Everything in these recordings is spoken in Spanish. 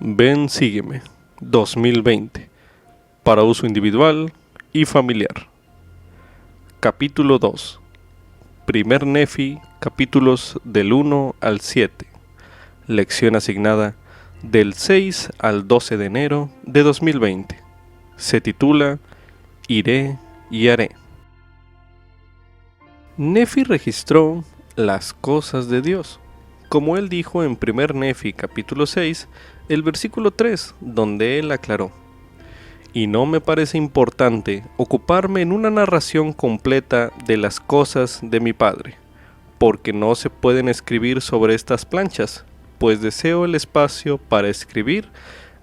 Ven, sígueme. 2020. Para uso individual y familiar. Capítulo 2. Primer Nefi, capítulos del 1 al 7. Lección asignada del 6 al 12 de enero de 2020. Se titula Iré y haré. Nefi registró las cosas de Dios, como él dijo en Primer Nefi capítulo 6, el versículo 3, donde él aclaró: y no me parece importante ocuparme en una narración completa de las cosas de mi Padre, porque no se pueden escribir sobre estas planchas, pues deseo el espacio para escribir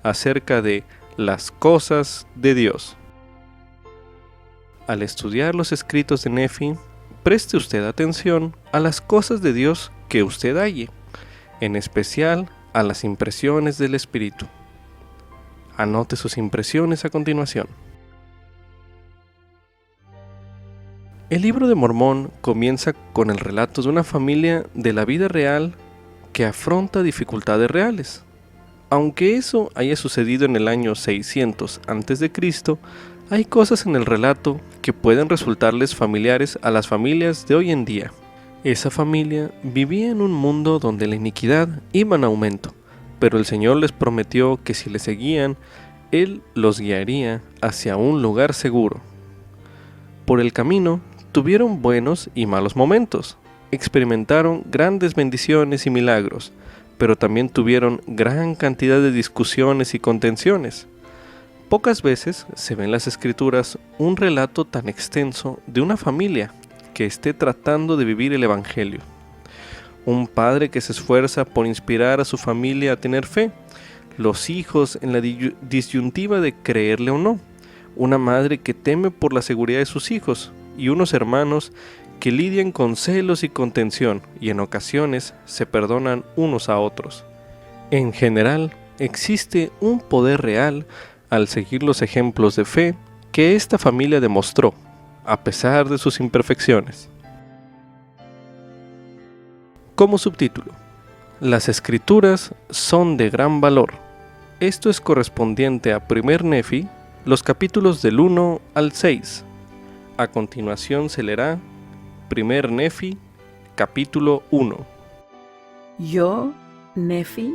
acerca de las cosas de Dios. Al estudiar los escritos de Nefi, preste usted atención a las cosas de Dios que usted halle, en especial a las impresiones del Espíritu. Anote sus impresiones a continuación. El libro de Mormón comienza con el relato de una familia de la vida real que afronta dificultades reales. Aunque eso haya sucedido en el año 600 a.C., hay cosas en el relato que pueden resultarles familiares a las familias de hoy en día. Esa familia vivía en un mundo donde la iniquidad iba en aumento, pero el Señor les prometió que si le seguían, Él los guiaría hacia un lugar seguro. Por el camino, tuvieron buenos y malos momentos, experimentaron grandes bendiciones y milagros, pero también tuvieron gran cantidad de discusiones y contenciones. Pocas veces se ve en las Escrituras un relato tan extenso de una familia que esté tratando de vivir el Evangelio. Un padre que se esfuerza por inspirar a su familia a tener fe, los hijos en la disyuntiva de creerle o no, una madre que teme por la seguridad de sus hijos y unos hermanos que lidian con celos y contención y en ocasiones se perdonan unos a otros. En general, existe un poder real al seguir los ejemplos de fe que esta familia demostró, a pesar de sus imperfecciones. Como subtítulo: las Escrituras son de gran valor. Esto es correspondiente a Primer Nefi, los capítulos del 1 al 6. A continuación se leerá Primer Nefi, capítulo 1. Yo, Nefi,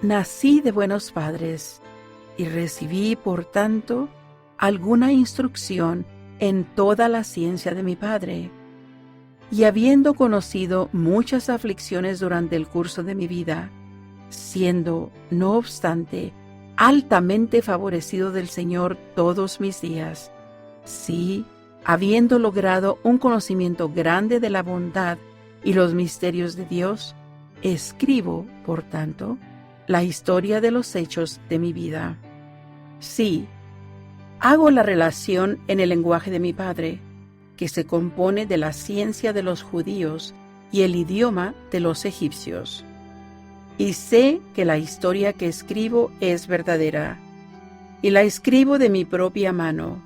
nací de buenos padres y recibí, por tanto, alguna instrucción en toda la ciencia de mi padre. Y habiendo conocido muchas aflicciones durante el curso de mi vida, siendo, no obstante, altamente favorecido del Señor todos mis días, sí, habiendo logrado un conocimiento grande de la bondad y los misterios de Dios, escribo, por tanto, la historia de los hechos de mi vida. Sí, hago la relación en el lenguaje de mi padre, que se compone de la ciencia de los judíos y el idioma de los egipcios. Y sé que la historia que escribo es verdadera, y la escribo de mi propia mano,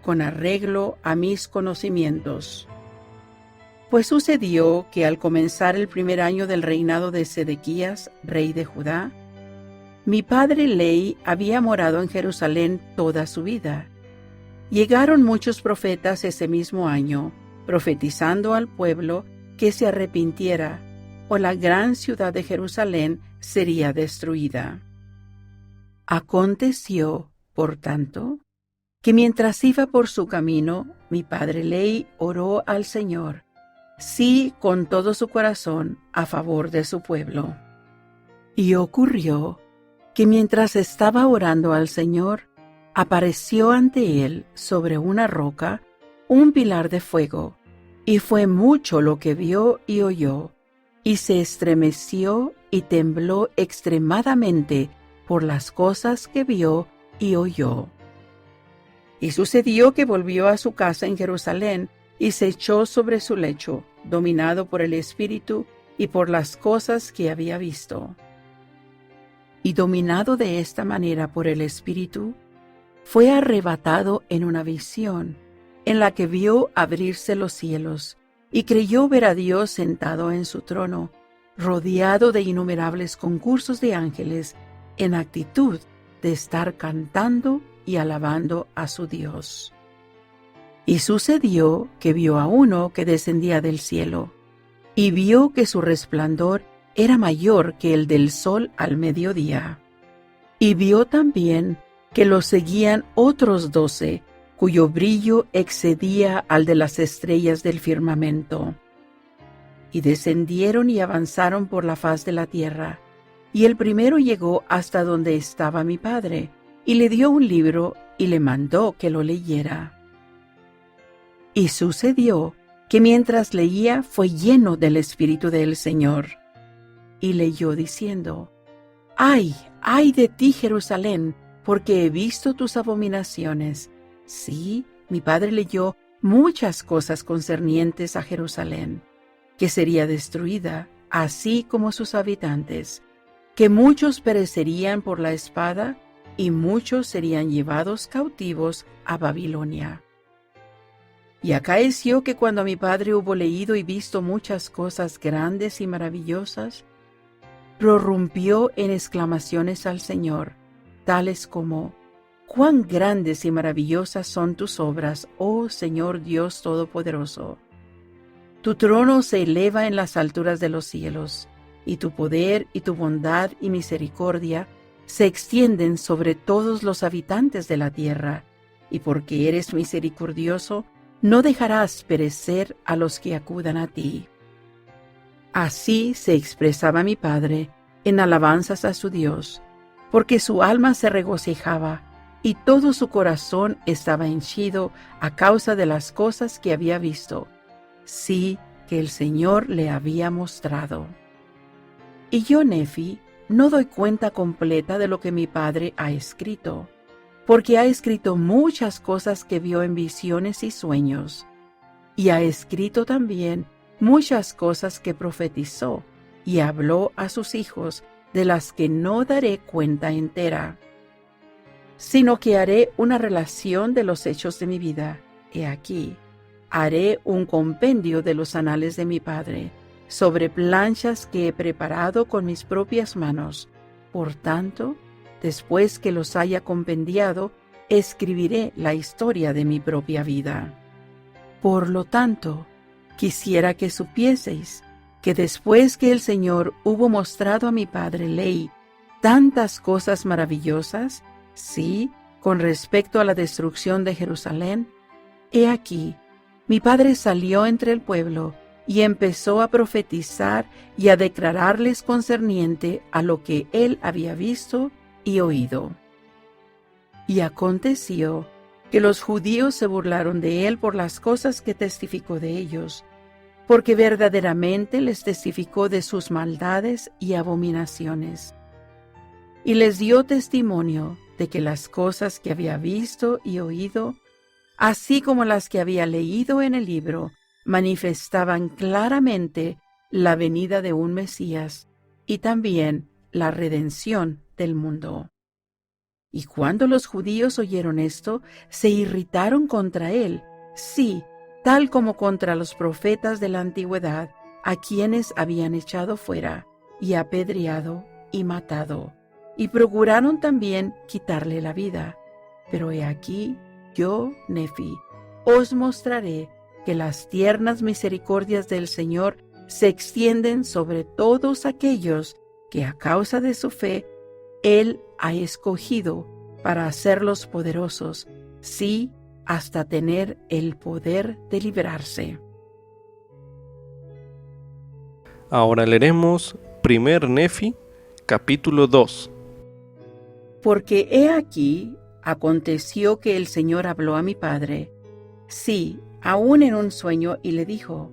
con arreglo a mis conocimientos. Pues sucedió que al comenzar el primer año del reinado de Sedequías, rey de Judá, mi padre Lei había morado en Jerusalén toda su vida. Llegaron muchos profetas ese mismo año, profetizando al pueblo que se arrepintiera, o la gran ciudad de Jerusalén sería destruida. Aconteció, por tanto, que mientras iba por su camino, mi padre Lei oró al Señor, sí, con todo su corazón, a favor de su pueblo. Y ocurrió que mientras estaba orando al Señor, apareció ante él sobre una roca un pilar de fuego, y fue mucho lo que vio y oyó, y se estremeció y tembló extremadamente por las cosas que vio y oyó. Y sucedió que volvió a su casa en Jerusalén y se echó sobre su lecho, dominado por el Espíritu y por las cosas que había visto. Y dominado de esta manera por el Espíritu, fue arrebatado en una visión, en la que vio abrirse los cielos, y creyó ver a Dios sentado en su trono, rodeado de innumerables concursos de ángeles, en actitud de estar cantando y alabando a su Dios. Y sucedió que vio a uno que descendía del cielo, y vio que su resplandor era mayor que el del sol al mediodía. Y vio también que lo seguían otros 12, cuyo brillo excedía al de las estrellas del firmamento. Y descendieron y avanzaron por la faz de la tierra, y el primero llegó hasta donde estaba mi padre, y le dio un libro y le mandó que lo leyera. Y sucedió que mientras leía fue lleno del Espíritu del Señor, y leyó diciendo: ¡Ay, ay de ti, Jerusalén, porque he visto tus abominaciones! Sí, mi padre leyó muchas cosas concernientes a Jerusalén, que sería destruida, así como sus habitantes, que muchos perecerían por la espada, y muchos serían llevados cautivos a Babilonia. Y acaeció que cuando mi padre hubo leído y visto muchas cosas grandes y maravillosas, prorrumpió en exclamaciones al Señor, tales como: «¡Cuán grandes y maravillosas son tus obras, oh Señor Dios Todopoderoso! Tu trono se eleva en las alturas de los cielos, y tu poder y tu bondad y misericordia se extienden sobre todos los habitantes de la tierra, y porque eres misericordioso, no dejarás perecer a los que acudan a ti». Así se expresaba mi padre en alabanzas a su Dios, porque su alma se regocijaba y todo su corazón estaba henchido a causa de las cosas que había visto, sí, que el Señor le había mostrado. Y yo, Nefi, no doy cuenta completa de lo que mi padre ha escrito, porque ha escrito muchas cosas que vio en visiones y sueños, y ha escrito también muchas cosas que profetizó y habló a sus hijos, de las que no daré cuenta entera, sino que haré una relación de los hechos de mi vida. He aquí, haré un compendio de los anales de mi padre, sobre planchas que he preparado con mis propias manos. Por tanto, después que los haya compendiado, escribiré la historia de mi propia vida. Por lo tanto, quisiera que supieseis que después que el Señor hubo mostrado a mi padre ley tantas cosas maravillosas, sí, con respecto a la destrucción de Jerusalén, he aquí, mi padre salió entre el pueblo y empezó a profetizar y a declararles concerniente a lo que él había visto y oído. Y aconteció que los judíos se burlaron de él por las cosas que testificó de ellos, porque verdaderamente les testificó de sus maldades y abominaciones. Y les dio testimonio de que las cosas que había visto y oído, así como las que había leído en el libro, manifestaban claramente la venida de un Mesías y también la redención del mundo. Y cuando los judíos oyeron esto, se irritaron contra él, sí, tal como contra los profetas de la antigüedad, a quienes habían echado fuera, y apedreado y matado, y procuraron también quitarle la vida. Pero he aquí, yo, Nefi, os mostraré que las tiernas misericordias del Señor se extienden sobre todos aquellos que a causa de su fe Él ha escogido para hacerlos poderosos, sí, hasta tener el poder de librarse. Ahora leeremos 1 Nefi, capítulo 2. Porque he aquí, aconteció que el Señor habló a mi padre, sí, aún en un sueño, y le dijo: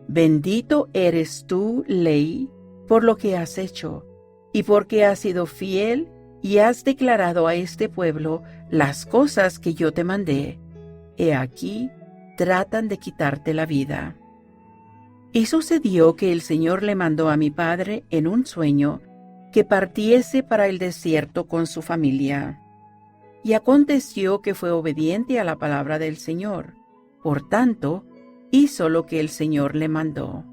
Bendito eres tú, Ley, por lo que has hecho, y porque has sido fiel y has declarado a este pueblo las cosas que yo te mandé. He aquí, tratan de quitarte la vida. Y sucedió que el Señor le mandó a mi padre en un sueño que partiese para el desierto con su familia. Y aconteció que fue obediente a la palabra del Señor. Por tanto, hizo lo que el Señor le mandó.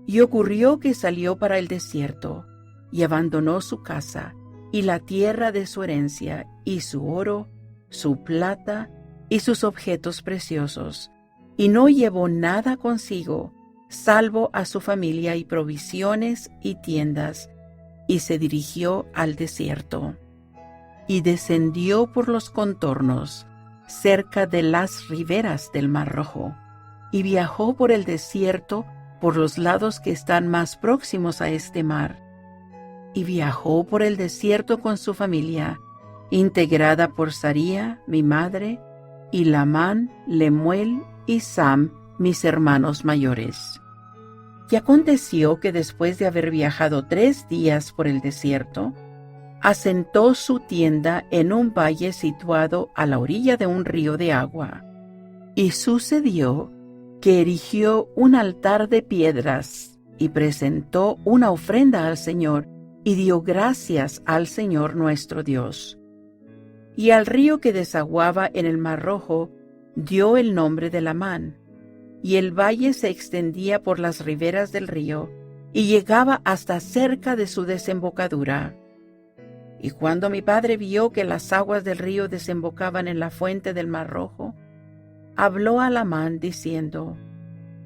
Y ocurrió que salió para el desierto, y abandonó su casa, y la tierra de su herencia, y su oro, su plata, y sus objetos preciosos, y no llevó nada consigo, salvo a su familia y provisiones y tiendas, y se dirigió al desierto. Y descendió por los contornos, cerca de las riberas del Mar Rojo, y viajó por el desierto por los lados que están más próximos a este mar. Y viajó por el desierto con su familia, integrada por Saría, mi madre, y Lamán, Lemuel y Sam, mis hermanos mayores. Y aconteció que después de haber viajado 3 días por el desierto, asentó su tienda en un valle situado a la orilla de un río de agua. Y sucedió que erigió un altar de piedras y presentó una ofrenda al Señor y dio gracias al Señor nuestro Dios. Y al río que desaguaba en el Mar Rojo dio el nombre de Lamán, y el valle se extendía por las riberas del río y llegaba hasta cerca de su desembocadura. Y cuando mi padre vio que las aguas del río desembocaban en la fuente del Mar Rojo, habló a Lamán diciendo: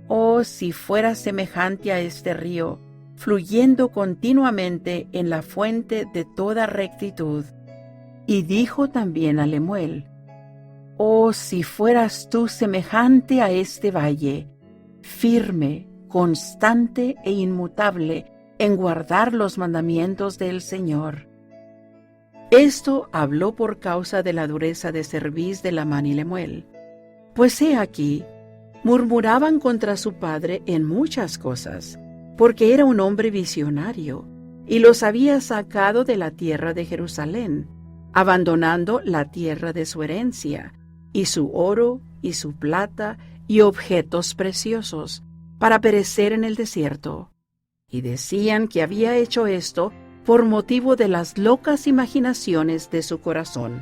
«Oh, si fuera semejante a este río, fluyendo continuamente en la fuente de toda rectitud». Y dijo también a Lemuel: «Oh, si fueras tú semejante a este valle, firme, constante e inmutable en guardar los mandamientos del Señor». Esto habló por causa de la dureza de cerviz de Lamán y Lemuel. Pues he aquí, murmuraban contra su padre en muchas cosas, porque era un hombre visionario, y los había sacado de la tierra de Jerusalén, abandonando la tierra de su herencia, y su oro, y su plata, y objetos preciosos, para perecer en el desierto. Y decían que había hecho esto por motivo de las locas imaginaciones de su corazón.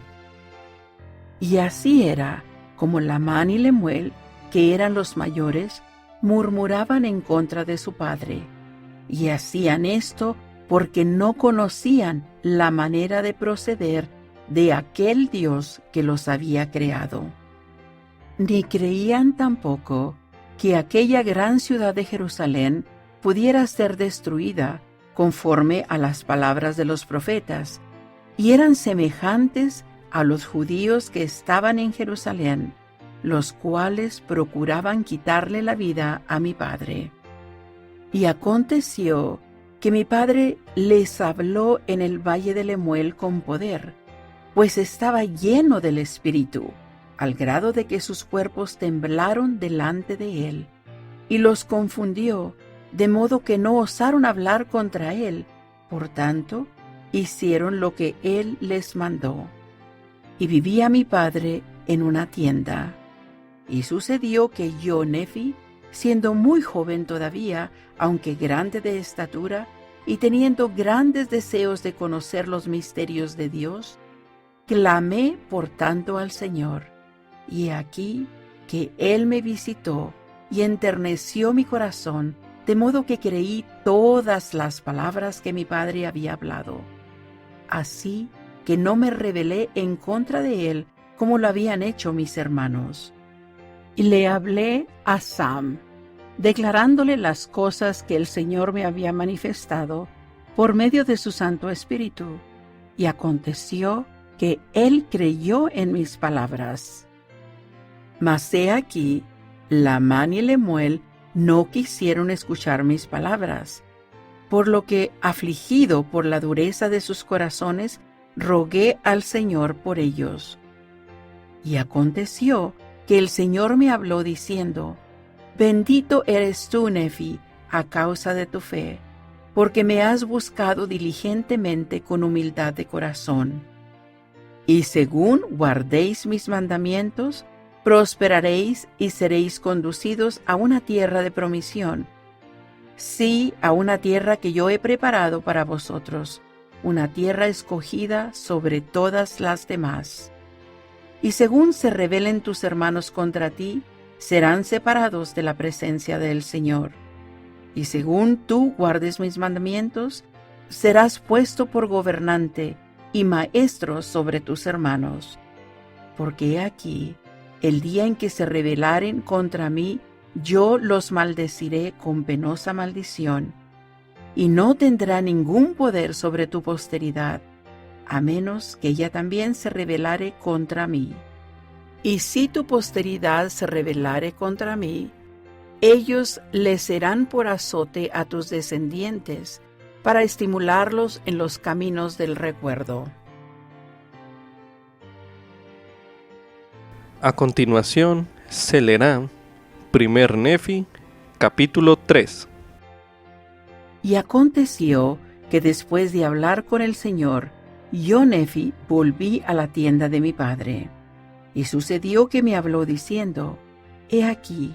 Y así era como Lamán y Lemuel, que eran los mayores, murmuraban en contra de su padre, y hacían esto porque no conocían la manera de proceder de aquel Dios que los había creado. Ni creían tampoco que aquella gran ciudad de Jerusalén pudiera ser destruida conforme a las palabras de los profetas, y eran semejantes a los judíos que estaban en Jerusalén, los cuales procuraban quitarle la vida a mi padre. Y aconteció que mi padre les habló en el valle de Lemuel con poder, pues estaba lleno del Espíritu, al grado de que sus cuerpos temblaron delante de él, y los confundió, de modo que no osaron hablar contra él. Por tanto, hicieron lo que él les mandó. Y vivía mi padre en una tienda. Y sucedió que yo, Nefi, siendo muy joven todavía, aunque grande de estatura, y teniendo grandes deseos de conocer los misterios de Dios, clamé por tanto al Señor. Y aquí que Él me visitó y enterneció mi corazón, de modo que creí todas las palabras que mi padre había hablado. Así que no me rebelé en contra de él como lo habían hecho mis hermanos. Y le hablé a Sam, declarándole las cosas que el Señor me había manifestado por medio de su Santo Espíritu. Y aconteció que él creyó en mis palabras. Mas he aquí, Lamán y Lemuel no quisieron escuchar mis palabras, por lo que, afligido por la dureza de sus corazones, rogué al Señor por ellos. Y aconteció que el Señor me habló diciendo: Bendito eres tú, Nefi, a causa de tu fe, porque me has buscado diligentemente con humildad de corazón. Y según guardéis mis mandamientos, prosperaréis y seréis conducidos a una tierra de promisión, sí, a una tierra que yo he preparado para vosotros, una tierra escogida sobre todas las demás. Y según se rebelen tus hermanos contra ti, serán separados de la presencia del Señor. Y según tú guardes mis mandamientos, serás puesto por gobernante y maestros sobre tus hermanos. Porque he aquí, el día en que se rebelaren contra mí, yo los maldeciré con penosa maldición, y no tendrá ningún poder sobre tu posteridad, a menos que ella también se rebelare contra mí. Y si tu posteridad se rebelare contra mí, ellos les serán por azote a tus descendientes, para estimularlos en los caminos del recuerdo. A continuación se leerá Primer Nefi, capítulo 3. Y aconteció que después de hablar con el Señor, yo, Nefi, volví a la tienda de mi padre. Y sucedió que me habló diciendo: He aquí,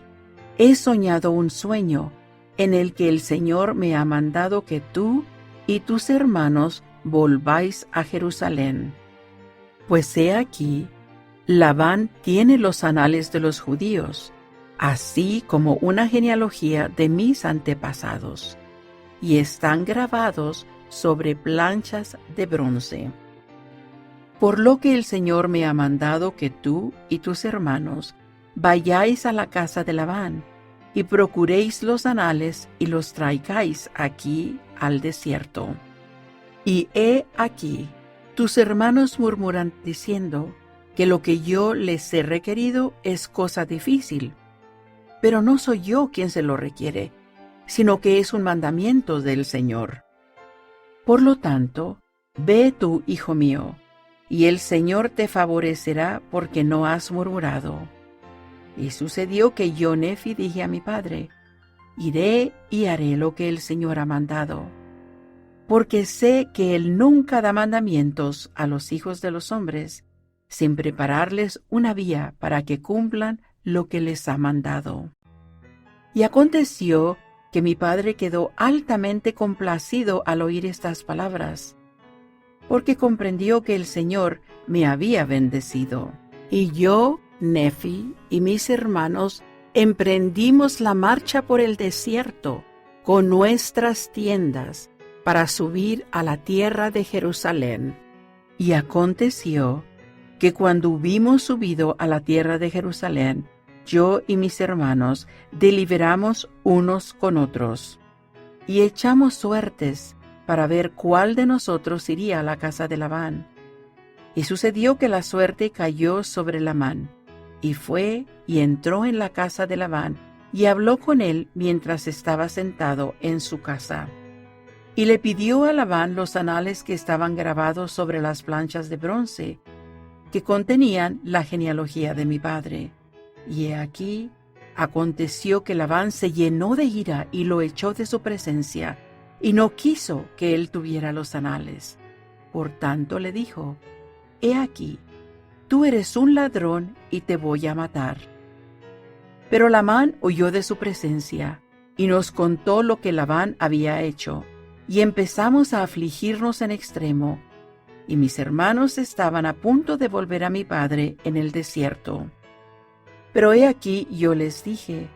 he soñado un sueño, en el que el Señor me ha mandado que tú y tus hermanos volváis a Jerusalén. Pues he aquí, Labán tiene los anales de los judíos, así como una genealogía de mis antepasados, y están grabados sobre planchas de bronce. Por lo que el Señor me ha mandado que tú y tus hermanos vayáis a la casa de Labán, y procuréis los anales y los traigáis aquí al desierto. Y he aquí, tus hermanos murmuran diciendo que lo que yo les he requerido es cosa difícil, pero no soy yo quien se lo requiere, sino que es un mandamiento del Señor. Por lo tanto, ve tú, hijo mío, y el Señor te favorecerá porque no has murmurado. Y sucedió que yo, Nefi, dije a mi padre: Iré y haré lo que el Señor ha mandado, porque sé que Él nunca da mandamientos a los hijos de los hombres, sin prepararles una vía para que cumplan lo que les ha mandado. Y aconteció que mi padre quedó altamente complacido al oír estas palabras, porque comprendió que el Señor me había bendecido. Y yo, Nefi, y mis hermanos emprendimos la marcha por el desierto con nuestras tiendas para subir a la tierra de Jerusalén. Y aconteció que cuando hubimos subido a la tierra de Jerusalén, yo y mis hermanos deliberamos unos con otros, y echamos suertes para ver cuál de nosotros iría a la casa de Labán. Y sucedió que la suerte cayó sobre Labán, y fue y entró en la casa de Labán, y habló con él mientras estaba sentado en su casa. Y le pidió a Labán los anales que estaban grabados sobre las planchas de bronce, que contenían la genealogía de mi padre. Y he aquí, aconteció que Labán se llenó de ira y lo echó de su presencia, y no quiso que él tuviera los anales. Por tanto le dijo: He aquí, tú eres un ladrón y te voy a matar. Pero Labán huyó de su presencia, y nos contó lo que Labán había hecho, y empezamos a afligirnos en extremo, y mis hermanos estaban a punto de volver a mi padre en el desierto. Pero he aquí yo les dije: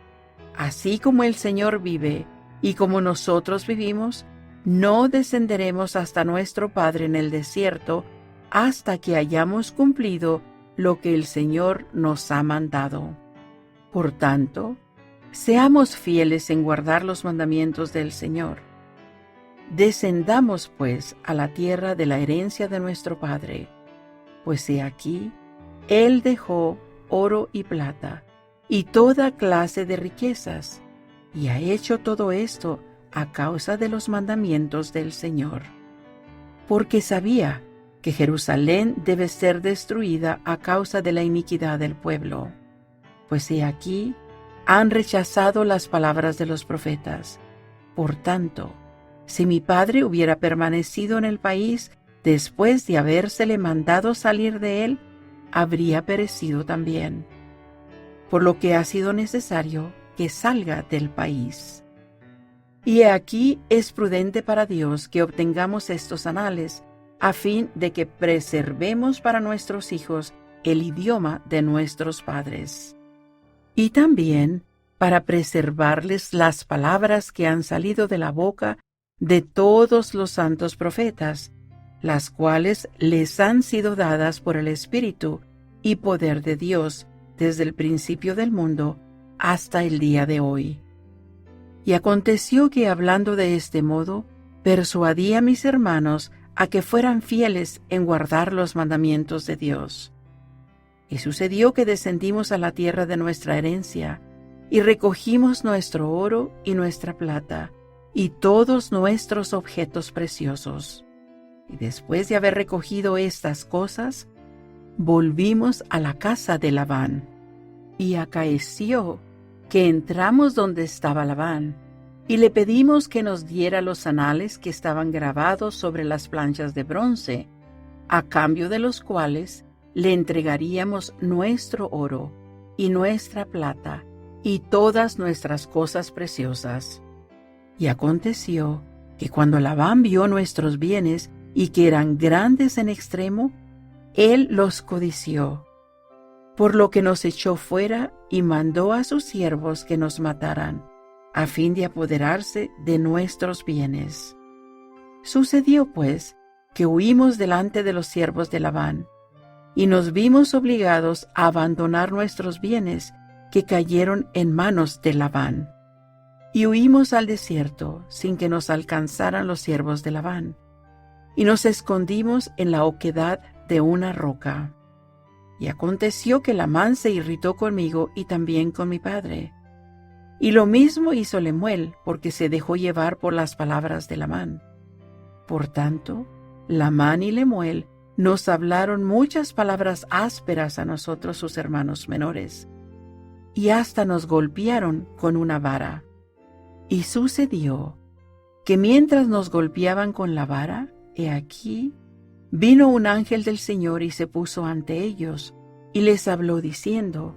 Así como el Señor vive, y como nosotros vivimos, no descenderemos hasta nuestro padre en el desierto, hasta que hayamos cumplido lo que el Señor nos ha mandado. Por tanto, seamos fieles en guardar los mandamientos del Señor. Descendamos, pues, a la tierra de la herencia de nuestro Padre, pues he aquí, Él dejó oro y plata, y toda clase de riquezas, y ha hecho todo esto a causa de los mandamientos del Señor. Porque sabía que Jerusalén debe ser destruida a causa de la iniquidad del pueblo. Pues he aquí, han rechazado las palabras de los profetas. Por tanto, si mi padre hubiera permanecido en el país después de habérsele mandado salir de él, habría perecido también. Por lo que ha sido necesario que salga del país. Y he aquí es prudente para Dios que obtengamos estos anales, a fin de que preservemos para nuestros hijos el idioma de nuestros padres. Y también para preservarles las palabras que han salido de la boca de todos los santos profetas, las cuales les han sido dadas por el Espíritu y poder de Dios desde el principio del mundo hasta el día de hoy. Y aconteció que hablando de este modo, persuadí a mis hermanos a que fueran fieles en guardar los mandamientos de Dios. Y sucedió que descendimos a la tierra de nuestra herencia, y recogimos nuestro oro y nuestra plata, y todos nuestros objetos preciosos. Y después de haber recogido estas cosas, volvimos a la casa de Labán. Y acaeció que entramos donde estaba Labán, y le pedimos que nos diera los anales que estaban grabados sobre las planchas de bronce, a cambio de los cuales le entregaríamos nuestro oro y nuestra plata y todas nuestras cosas preciosas. Y aconteció que cuando Labán vio nuestros bienes y que eran grandes en extremo, él los codició, por lo que nos echó fuera y mandó a sus siervos que nos mataran, a fin de apoderarse de nuestros bienes. Sucedió, pues, que huimos delante de los siervos de Labán, y nos vimos obligados a abandonar nuestros bienes que cayeron en manos de Labán. Y huimos al desierto sin que nos alcanzaran los siervos de Labán, y nos escondimos en la oquedad de una roca. Y aconteció que Labán se irritó conmigo y también con mi padre. Y lo mismo hizo Lemuel, porque se dejó llevar por las palabras de Labán. Por tanto, Labán y Lemuel nos hablaron muchas palabras ásperas a nosotros, sus hermanos menores, y hasta nos golpearon con una vara. Y sucedió que mientras nos golpeaban con la vara, he aquí, vino un ángel del Señor y se puso ante ellos, y les habló diciendo: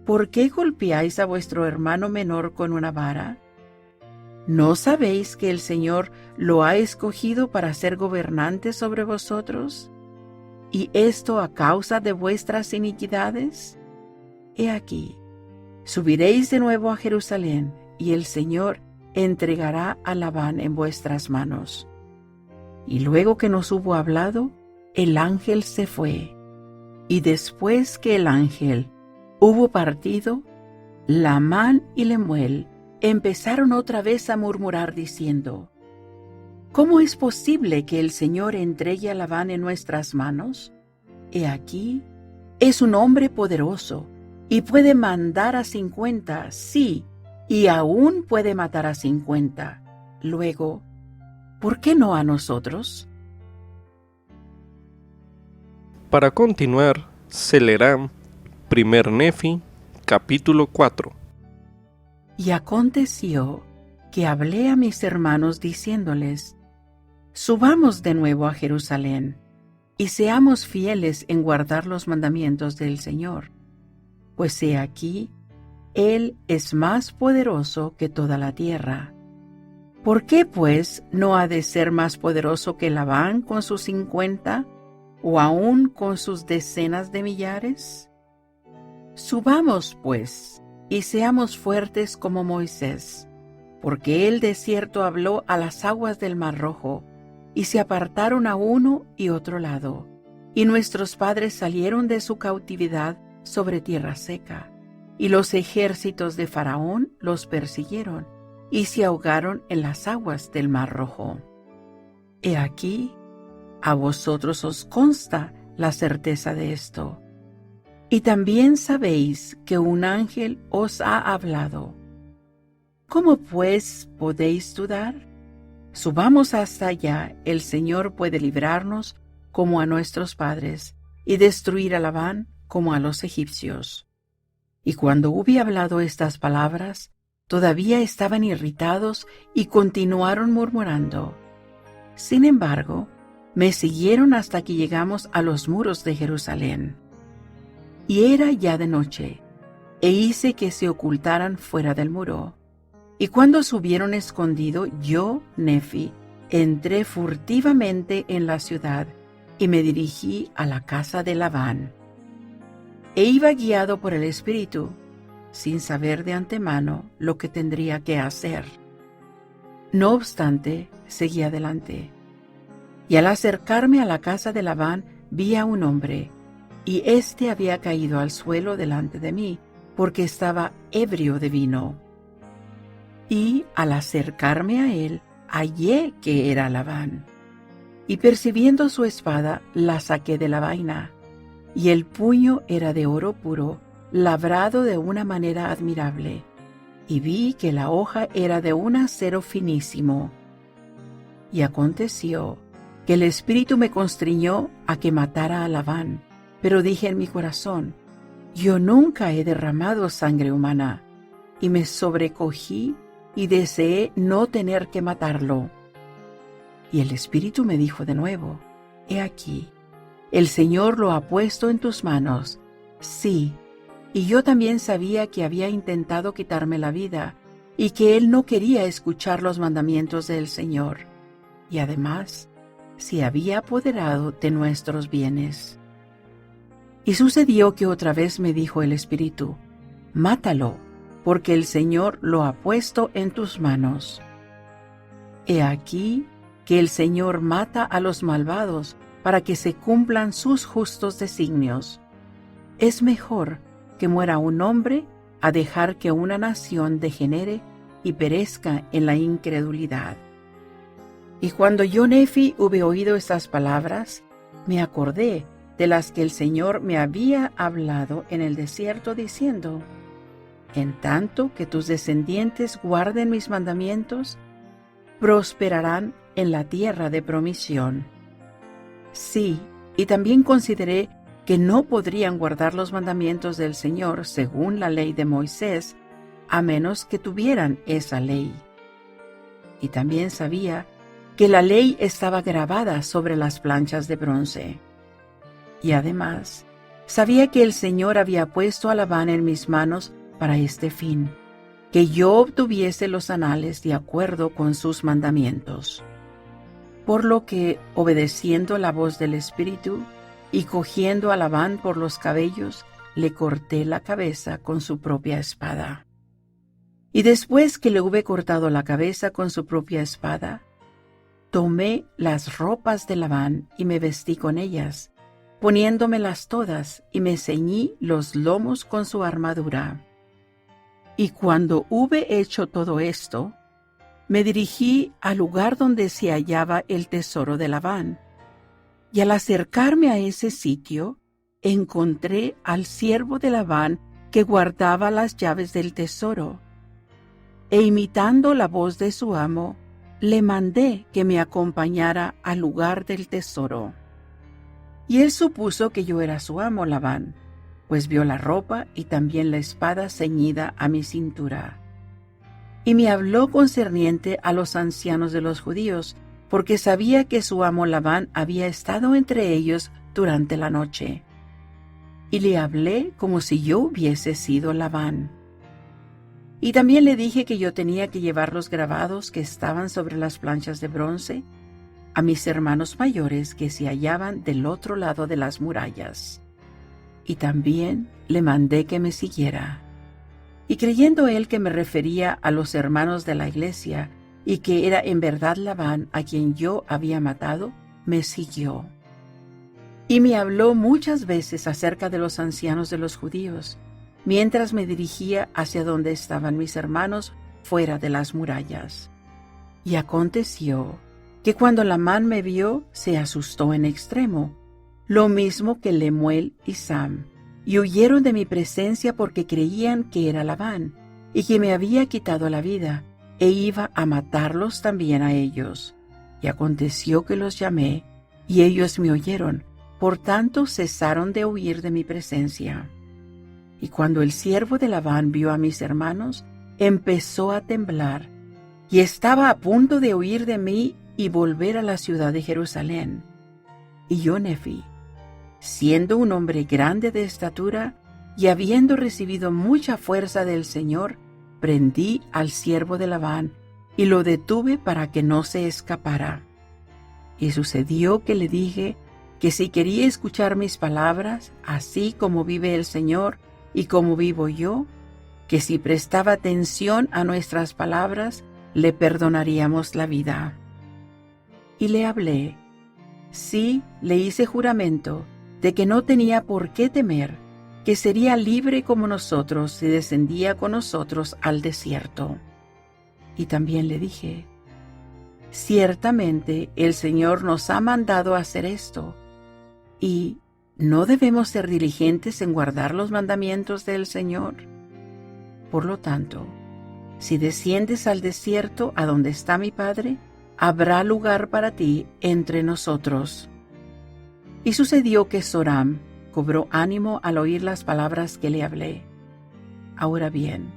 ¿Por qué golpeáis a vuestro hermano menor con una vara? ¿No sabéis que el Señor lo ha escogido para ser gobernante sobre vosotros? ¿Y esto a causa de vuestras iniquidades? He aquí, subiréis de nuevo a Jerusalén, y el Señor entregará a Labán en vuestras manos. Y luego que nos hubo hablado, el ángel se fue. Y después que el ángel hubo partido, Labán y Lemuel empezaron otra vez a murmurar diciendo: ¿Cómo es posible que el Señor entregue a Labán en nuestras manos? He aquí, es un hombre poderoso, y puede mandar a 50, sí, y aún puede matar a 50. Luego, ¿por qué no a nosotros? Para continuar, se leerá 1 Nefi, capítulo 4. Y aconteció que hablé a mis hermanos diciéndoles: Subamos de nuevo a Jerusalén, y seamos fieles en guardar los mandamientos del Señor. Pues he aquí, Él es más poderoso que toda la tierra. ¿Por qué, pues, no ha de ser más poderoso que Labán con sus 50, o aún con sus decenas de millares? Subamos, pues, y seamos fuertes como Moisés, porque él de cierto habló a las aguas del Mar Rojo, y se apartaron a uno y otro lado, y nuestros padres salieron de su cautividad sobre tierra seca, y los ejércitos de Faraón los persiguieron, y se ahogaron en las aguas del Mar Rojo. He aquí, a vosotros os consta la certeza de esto. Y también sabéis que un ángel os ha hablado. ¿Cómo pues podéis dudar? Subamos hasta allá, el Señor puede librarnos como a nuestros padres, y destruir a Labán como a los egipcios. Y cuando hube hablado estas palabras, todavía estaban irritados y continuaron murmurando. Sin embargo, me siguieron hasta que llegamos a los muros de Jerusalén. Y era ya de noche, e hice que se ocultaran fuera del muro. Y cuando se hubieron escondido, yo, Nefi, entré furtivamente en la ciudad, y me dirigí a la casa de Labán. E iba guiado por el Espíritu, sin saber de antemano lo que tendría que hacer. No obstante, seguí adelante. Y al acercarme a la casa de Labán, vi a un hombre, y éste había caído al suelo delante de mí, porque estaba ebrio de vino. Y al acercarme a él, hallé que era Labán. Y percibiendo su espada, la saqué de la vaina, y el puño era de oro puro, labrado de una manera admirable, y vi que la hoja era de un acero finísimo. Y aconteció que el Espíritu me constriñó a que matara a Labán, pero dije en mi corazón, yo nunca he derramado sangre humana, y me sobrecogí y deseé no tener que matarlo. Y el Espíritu me dijo de nuevo, he aquí, el Señor lo ha puesto en tus manos. Sí, y yo también sabía que había intentado quitarme la vida, y que él no quería escuchar los mandamientos del Señor, y además se había apoderado de nuestros bienes. Y sucedió que otra vez me dijo el Espíritu, mátalo, porque el Señor lo ha puesto en tus manos. He aquí que el Señor mata a los malvados para que se cumplan sus justos designios. Es mejor que muera un hombre a dejar que una nación degenere y perezca en la incredulidad. Y cuando yo, Nefi, hube oído estas palabras, me acordé de las que el Señor me había hablado en el desierto, diciendo, en tanto que tus descendientes guarden mis mandamientos, prosperarán en la tierra de promisión. Sí, y también consideré que no podrían guardar los mandamientos del Señor según la ley de Moisés, a menos que tuvieran esa ley. Y también sabía que la ley estaba grabada sobre las planchas de bronce. Y además, sabía que el Señor había puesto a Labán en mis manos para este fin, que yo obtuviese los anales de acuerdo con sus mandamientos. Por lo que, obedeciendo la voz del Espíritu y cogiendo a Labán por los cabellos, le corté la cabeza con su propia espada. Y después que le hube cortado la cabeza con su propia espada, tomé las ropas de Labán y me vestí con ellas, poniéndomelas todas, y me ceñí los lomos con su armadura. Y cuando hube hecho todo esto, me dirigí al lugar donde se hallaba el tesoro de Labán. Y al acercarme a ese sitio, encontré al siervo de Labán que guardaba las llaves del tesoro. E imitando la voz de su amo, le mandé que me acompañara al lugar del tesoro. Y él supuso que yo era su amo Labán, pues vio la ropa y también la espada ceñida a mi cintura. Y me habló concerniente a los ancianos de los judíos, porque sabía que su amo Labán había estado entre ellos durante la noche. Y le hablé como si yo hubiese sido Labán. Y también le dije que yo tenía que llevar los grabados que estaban sobre las planchas de bronce a mis hermanos mayores que se hallaban del otro lado de las murallas. Y también le mandé que me siguiera. Y creyendo él que me refería a los hermanos de la iglesia y que era en verdad Labán a quien yo había matado, me siguió. Y me habló muchas veces acerca de los ancianos de los judíos, mientras me dirigía hacia donde estaban mis hermanos fuera de las murallas. Y aconteció que cuando Labán me vio, se asustó en extremo, lo mismo que Lemuel y Sam, y huyeron de mi presencia porque creían que era Labán, y que me había quitado la vida, e iba a matarlos también a ellos. Y aconteció que los llamé, y ellos me oyeron, por tanto cesaron de huir de mi presencia. Y cuando el siervo de Labán vio a mis hermanos, empezó a temblar, y estaba a punto de huir de mí y volver a la ciudad de Jerusalén. Y yo, Nefi, siendo un hombre grande de estatura, y habiendo recibido mucha fuerza del Señor, prendí al siervo de Labán, y lo detuve para que no se escapara. Y sucedió que le dije que si quería escuchar mis palabras, así como vive el Señor y como vivo yo, que si prestaba atención a nuestras palabras, le perdonaríamos la vida. Y le hablé, Sí, le hice juramento de que no tenía por qué temer, que sería libre como nosotros si descendía con nosotros al desierto. Y también le dije: ciertamente el Señor nos ha mandado a hacer esto, y ¿no debemos ser diligentes en guardar los mandamientos del Señor? Por lo tanto, si desciendes al desierto a donde está mi Padre, habrá lugar para ti entre nosotros. Y sucedió que Zoram cobró ánimo al oír las palabras que le hablé. Ahora bien,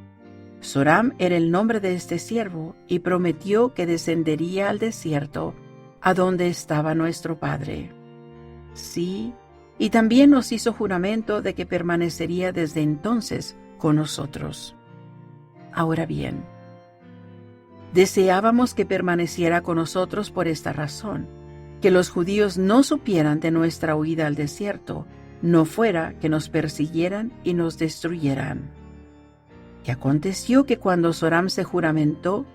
Zoram era el nombre de este siervo, y prometió que descendería al desierto a donde estaba nuestro Padre. Sí, y también nos hizo juramento de que permanecería desde entonces con nosotros. Ahora bien, deseábamos que permaneciera con nosotros por esta razón, que los judíos no supieran de nuestra huida al desierto, no fuera que nos persiguieran y nos destruyeran. Y aconteció que cuando Zoram se juramentó,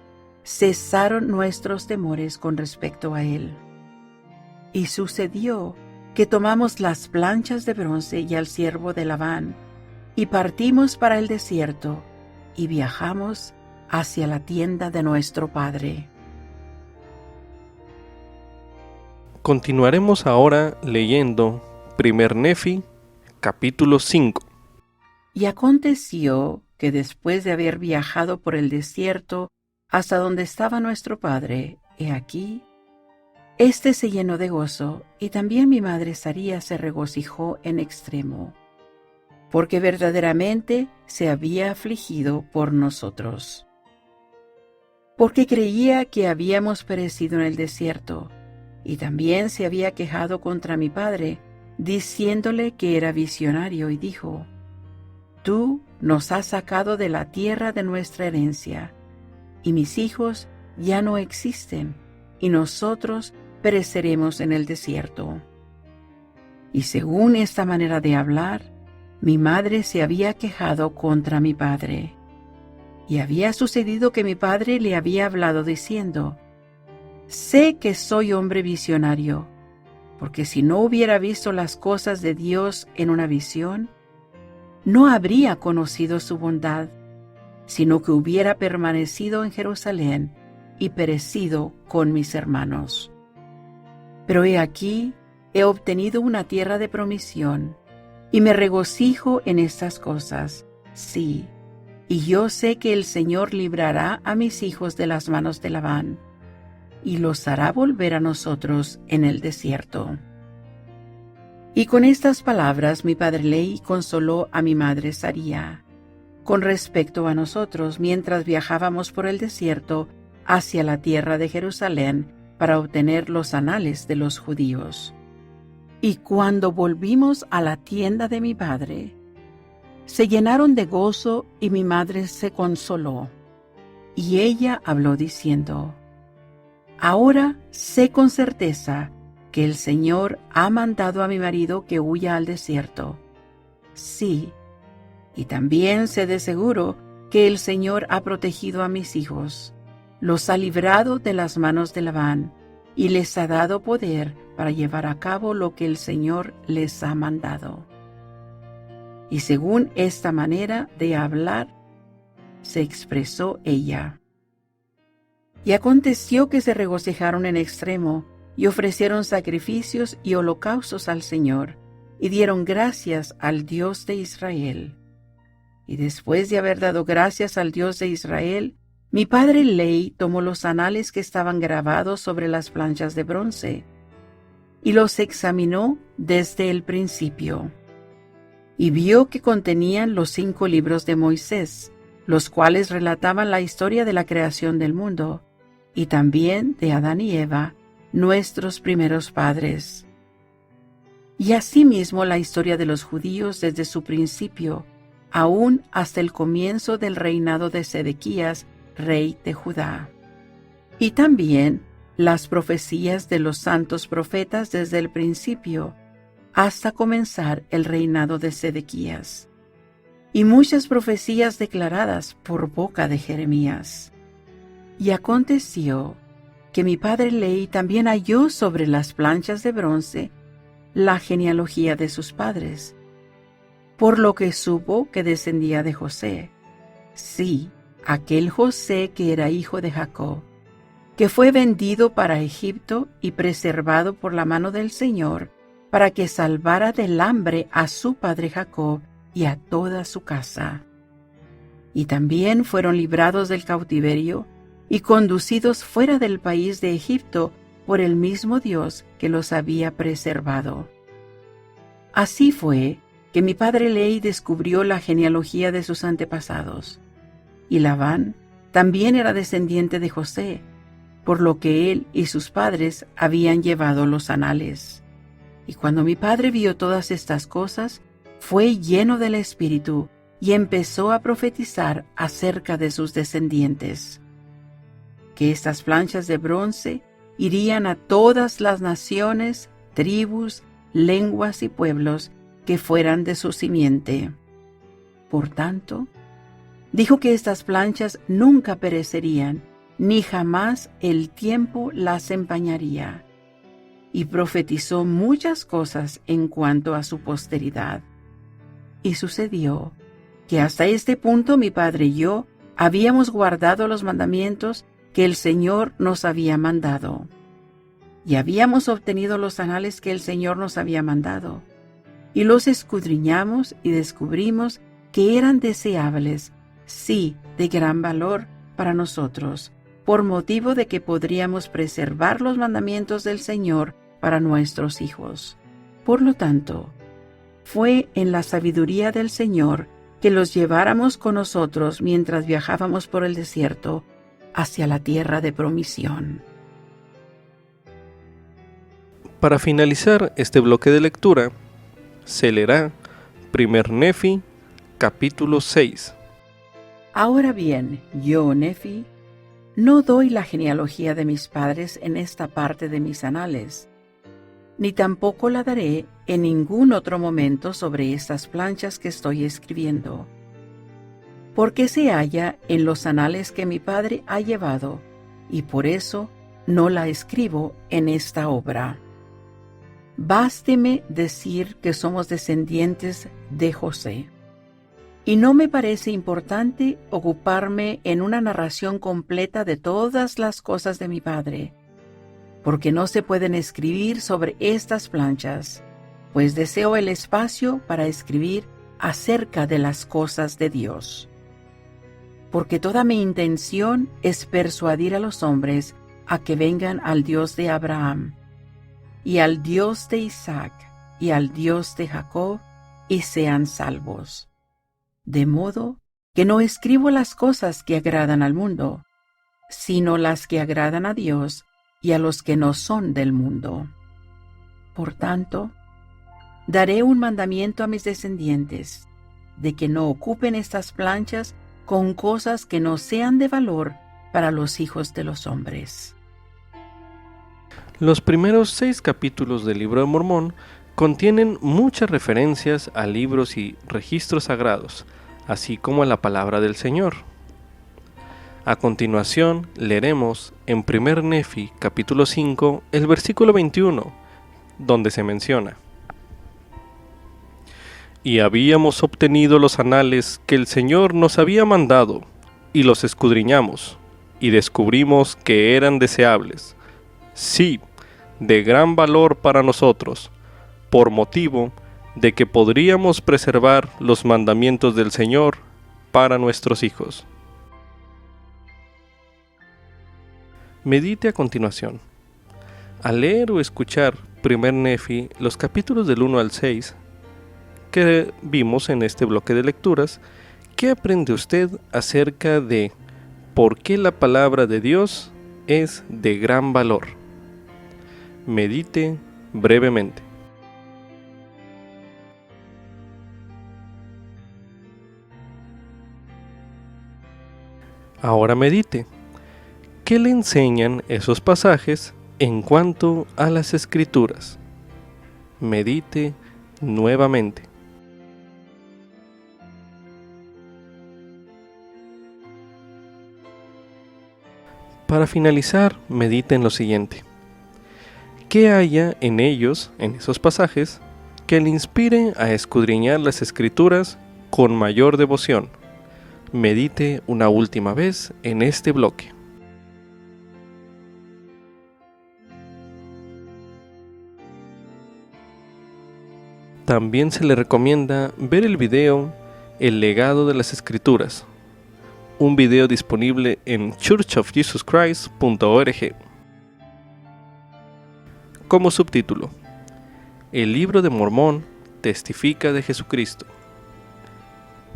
cesaron nuestros temores con respecto a él. Y sucedió que tomamos las planchas de bronce y al siervo de Labán, y partimos para el desierto, y viajamos hacia la tienda de nuestro padre. Continuaremos ahora leyendo 1 Nefi, capítulo 5. Y aconteció que después de haber viajado por el desierto hasta donde estaba nuestro padre, he aquí, éste se llenó de gozo, y también mi madre Saría se regocijó en extremo, porque verdaderamente se había afligido por nosotros. Porque creía que habíamos perecido en el desierto, y también se había quejado contra mi padre, diciéndole que era visionario, y dijo: Tú nos has sacado de la tierra de nuestra herencia, y mis hijos ya no existen, y nosotros pereceremos en el desierto. Y según esta manera de hablar, mi madre se había quejado contra mi padre. Y había sucedido que mi padre le había hablado diciendo: Sé que soy hombre visionario, porque si no hubiera visto las cosas de Dios en una visión, no habría conocido su bondad, sino que hubiera permanecido en Jerusalén y perecido con mis hermanos. Pero he aquí, he obtenido una tierra de promisión, y me regocijo en estas cosas, sí, y yo sé que el Señor librará a mis hijos de las manos de Labán, y los hará volver a nosotros en el desierto. Y con estas palabras mi padre Lehi consoló a mi madre Saría con respecto a nosotros mientras viajábamos por el desierto hacia la tierra de Jerusalén para obtener los anales de los judíos. Y cuando volvimos a la tienda de mi padre, se llenaron de gozo y mi madre se consoló. Y ella habló diciendo: Ahora sé con certeza que el Señor ha mandado a mi marido que huya al desierto. Sí, y también sé de seguro que el Señor ha protegido a mis hijos, los ha librado de las manos de Labán, y les ha dado poder para llevar a cabo lo que el Señor les ha mandado. Y según esta manera de hablar, se expresó ella. Y aconteció que se regocijaron en extremo, y ofrecieron sacrificios y holocaustos al Señor, y dieron gracias al Dios de Israel. Y después de haber dado gracias al Dios de Israel, mi padre Lehi tomó los anales que estaban grabados sobre las planchas de bronce, y los examinó desde el principio. Y vio que contenían los 5 libros de Moisés, los cuales relataban la historia de la creación del mundo, y también de Adán y Eva, nuestros primeros padres. Y asimismo la historia de los judíos desde su principio, aún hasta el comienzo del reinado de Sedequías, rey de Judá. Y también las profecías de los santos profetas desde el principio, hasta comenzar el reinado de Sedequías. Y muchas profecías declaradas por boca de Jeremías. Y aconteció que mi padre Lehi también halló sobre las planchas de bronce la genealogía de sus padres, por lo que supo que descendía de José. Sí, aquel José que era hijo de Jacob, que fue vendido para Egipto y preservado por la mano del Señor para que salvara del hambre a su padre Jacob y a toda su casa. Y también fueron librados del cautiverio y conducidos fuera del país de Egipto por el mismo Dios que los había preservado. Así fue que mi padre Lehi descubrió la genealogía de sus antepasados. Y Labán también era descendiente de José, por lo que él y sus padres habían llevado los anales. Y cuando mi padre vio todas estas cosas, fue lleno del Espíritu y empezó a profetizar acerca de sus descendientes, que estas planchas de bronce irían a todas las naciones, tribus, lenguas y pueblos que fueran de su simiente. Por tanto, dijo que estas planchas nunca perecerían, ni jamás el tiempo las empañaría. Y profetizó muchas cosas en cuanto a su posteridad. Y sucedió que hasta este punto mi padre y yo habíamos guardado los mandamientos que el Señor nos había mandado. Y habíamos obtenido los anales que el Señor nos había mandado. Y los escudriñamos y descubrimos que eran deseables, sí, de gran valor para nosotros, por motivo de que podríamos preservar los mandamientos del Señor para nuestros hijos. Por lo tanto, fue en la sabiduría del Señor que los lleváramos con nosotros mientras viajábamos por el desierto hacia la tierra de promisión. Para finalizar este bloque de lectura, se leerá 1 Nefi, capítulo 6. Ahora bien, yo, Nefi, no doy la genealogía de mis padres en esta parte de mis anales, ni tampoco la daré en ningún otro momento sobre estas planchas que estoy escribiendo, porque se halla en los anales que mi padre ha llevado, y por eso no la escribo en esta obra. Básteme decir que somos descendientes de José. Y no me parece importante ocuparme en una narración completa de todas las cosas de mi padre, porque no se pueden escribir sobre estas planchas, pues deseo el espacio para escribir acerca de las cosas de Dios. Porque toda mi intención es persuadir a los hombres a que vengan al Dios de Abraham, y al Dios de Isaac, y al Dios de Jacob, y sean salvos. De modo que no escribo las cosas que agradan al mundo, sino las que agradan a Dios y a los que no son del mundo. Por tanto, daré un mandamiento a mis descendientes, de que no ocupen estas planchas con cosas que no sean de valor para los hijos de los hombres. Los primeros 6 capítulos del Libro de Mormón contienen muchas referencias a libros y registros sagrados, así como a la palabra del Señor. A continuación, leeremos en 1 Nefi, capítulo 5, el versículo 21, donde se menciona: Y habíamos obtenido los anales que el Señor nos había mandado, y los escudriñamos, y descubrimos que eran deseables, sí, de gran valor para nosotros, por motivo de que podríamos preservar los mandamientos del Señor para nuestros hijos. Medite a continuación. Al leer o escuchar 1 Nefi, los capítulos del 1 al 6, que vimos en este bloque de lecturas, ¿qué aprende usted acerca de por qué la palabra de Dios es de gran valor? Medite brevemente. Ahora medite. ¿Qué le enseñan esos pasajes en cuanto a las Escrituras? Medite nuevamente. para finalizar, mediten lo siguiente. ¿Qué haya en ellos, en esos pasajes, que le inspire a escudriñar las Escrituras con mayor devoción? Medite una última vez en este bloque. También se le recomienda ver el video El legado de las Escrituras, un video disponible en churchofjesuschrist.org. Como subtítulo: El libro de Mormón testifica de Jesucristo.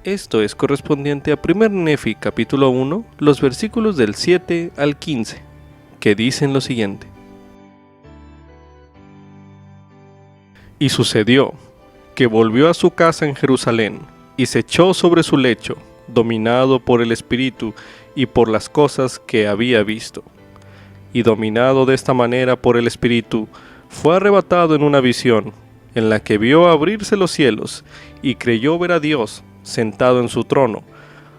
Esto es correspondiente a 1 Nefi capítulo 1, los versículos del 7 al 15, que dicen lo siguiente. Y sucedió que volvió a su casa en Jerusalén, y se echó sobre su lecho, dominado por el Espíritu y por las cosas que había visto. Y dominado de esta manera por el Espíritu, fue arrebatado en una visión, en la que vio abrirse los cielos, y creyó ver a Dios sentado en su trono,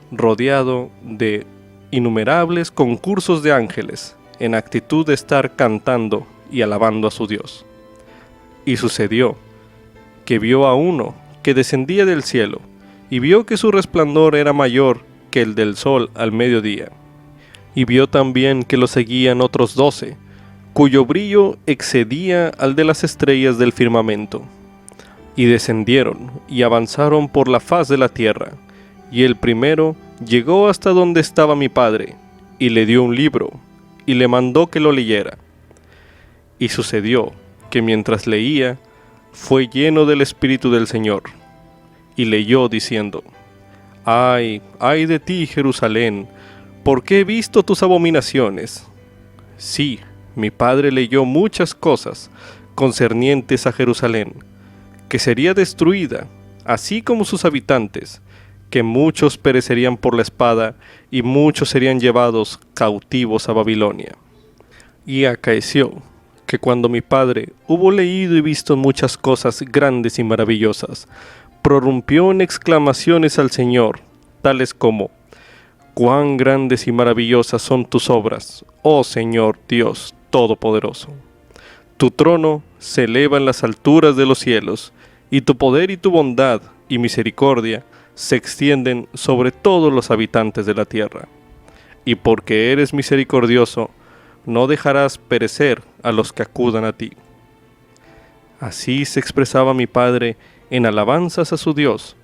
rodeado de innumerables concursos de ángeles, en actitud de estar cantando y alabando a su Dios. Y sucedió que vio a uno que descendía del cielo, y vio que su resplandor era mayor que el del sol al mediodía. Y vio también que lo seguían otros 12, cuyo brillo excedía al de las estrellas del firmamento. Y descendieron y avanzaron por la faz de la tierra, y el primero llegó hasta donde estaba mi padre, y le dio un libro, y le mandó que lo leyera. Y sucedió que mientras leía, fue lleno del Espíritu del Señor, y leyó diciendo: ¡Ay, ay de ti, Jerusalén! Porque he visto tus abominaciones. Sí, mi padre leyó muchas cosas concernientes a Jerusalén, que sería destruida, así como sus habitantes, que muchos perecerían por la espada, y muchos serían llevados cautivos a Babilonia. Y acaeció que cuando mi padre hubo leído y visto muchas cosas grandes y maravillosas, prorrumpió en exclamaciones al Señor, tales como: ¡Cuán grandes y maravillosas son tus obras, oh Señor Dios Todopoderoso! Tu trono se eleva en las alturas de los cielos, y tu poder y tu bondad y misericordia se extienden sobre todos los habitantes de la tierra. Y porque eres misericordioso, no dejarás perecer a los que acudan a ti. Así se expresaba mi padre en alabanzas a su Dios,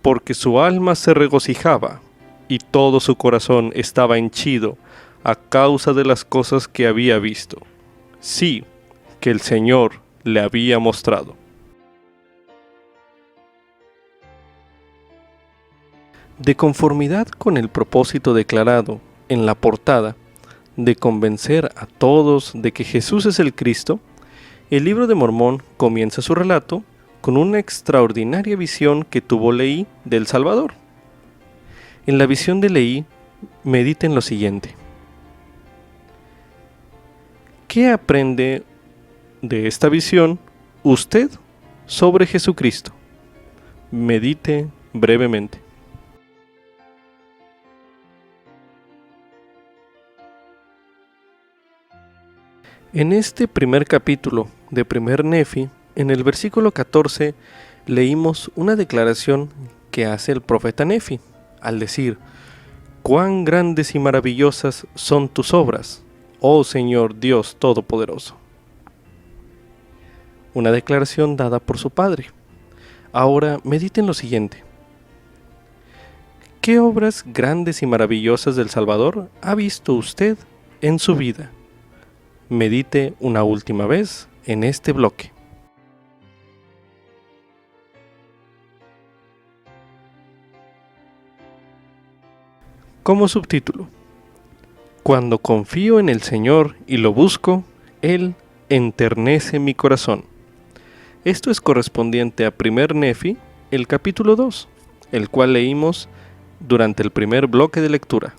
porque su alma se regocijaba y todo su corazón estaba henchido a causa de las cosas que había visto. Sí, que el Señor le había mostrado. De conformidad con el propósito declarado en la portada de convencer a todos de que Jesús es el Cristo, el libro de Mormón comienza su relato con una extraordinaria visión que tuvo Leí del Salvador. En la visión de Leí, mediten lo siguiente. ¿Qué aprende de esta visión usted sobre Jesucristo? Medite brevemente. En este primer capítulo de 1 Nefi, en el versículo 14, leímos una declaración que hace el profeta Nefi, al decir: «Cuán grandes y maravillosas son tus obras, oh Señor Dios Todopoderoso». Una declaración dada por su padre. Ahora mediten lo siguiente. ¿Qué obras grandes y maravillosas del Salvador ha visto usted en su vida? Medite una última vez en este bloque. Como subtítulo: Cuando confío en el Señor y lo busco, Él enternece mi corazón. Esto es correspondiente a 1 Nefi, el capítulo 2, el cual leímos durante el primer bloque de lectura.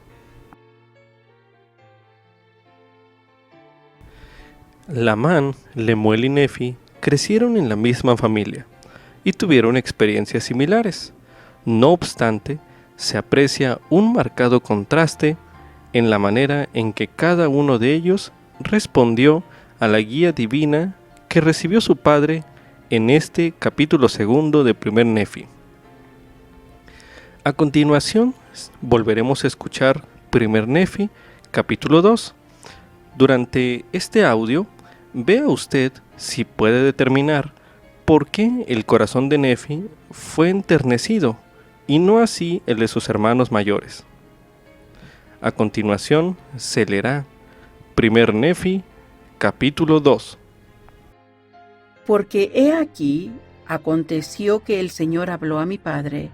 Lamán, Lemuel y Nefi crecieron en la misma familia y tuvieron experiencias similares. No obstante, se aprecia un marcado contraste en la manera en que cada uno de ellos respondió a la guía divina que recibió su padre en este capítulo 2 de Primer Nefi. A continuación, volveremos a escuchar Primer Nefi, capítulo 2. Durante este audio, vea usted si puede determinar por qué el corazón de Nefi fue enternecido y no así el de sus hermanos mayores. A continuación, se leerá Primer Nefi, capítulo 2. Porque he aquí, aconteció que el Señor habló a mi padre,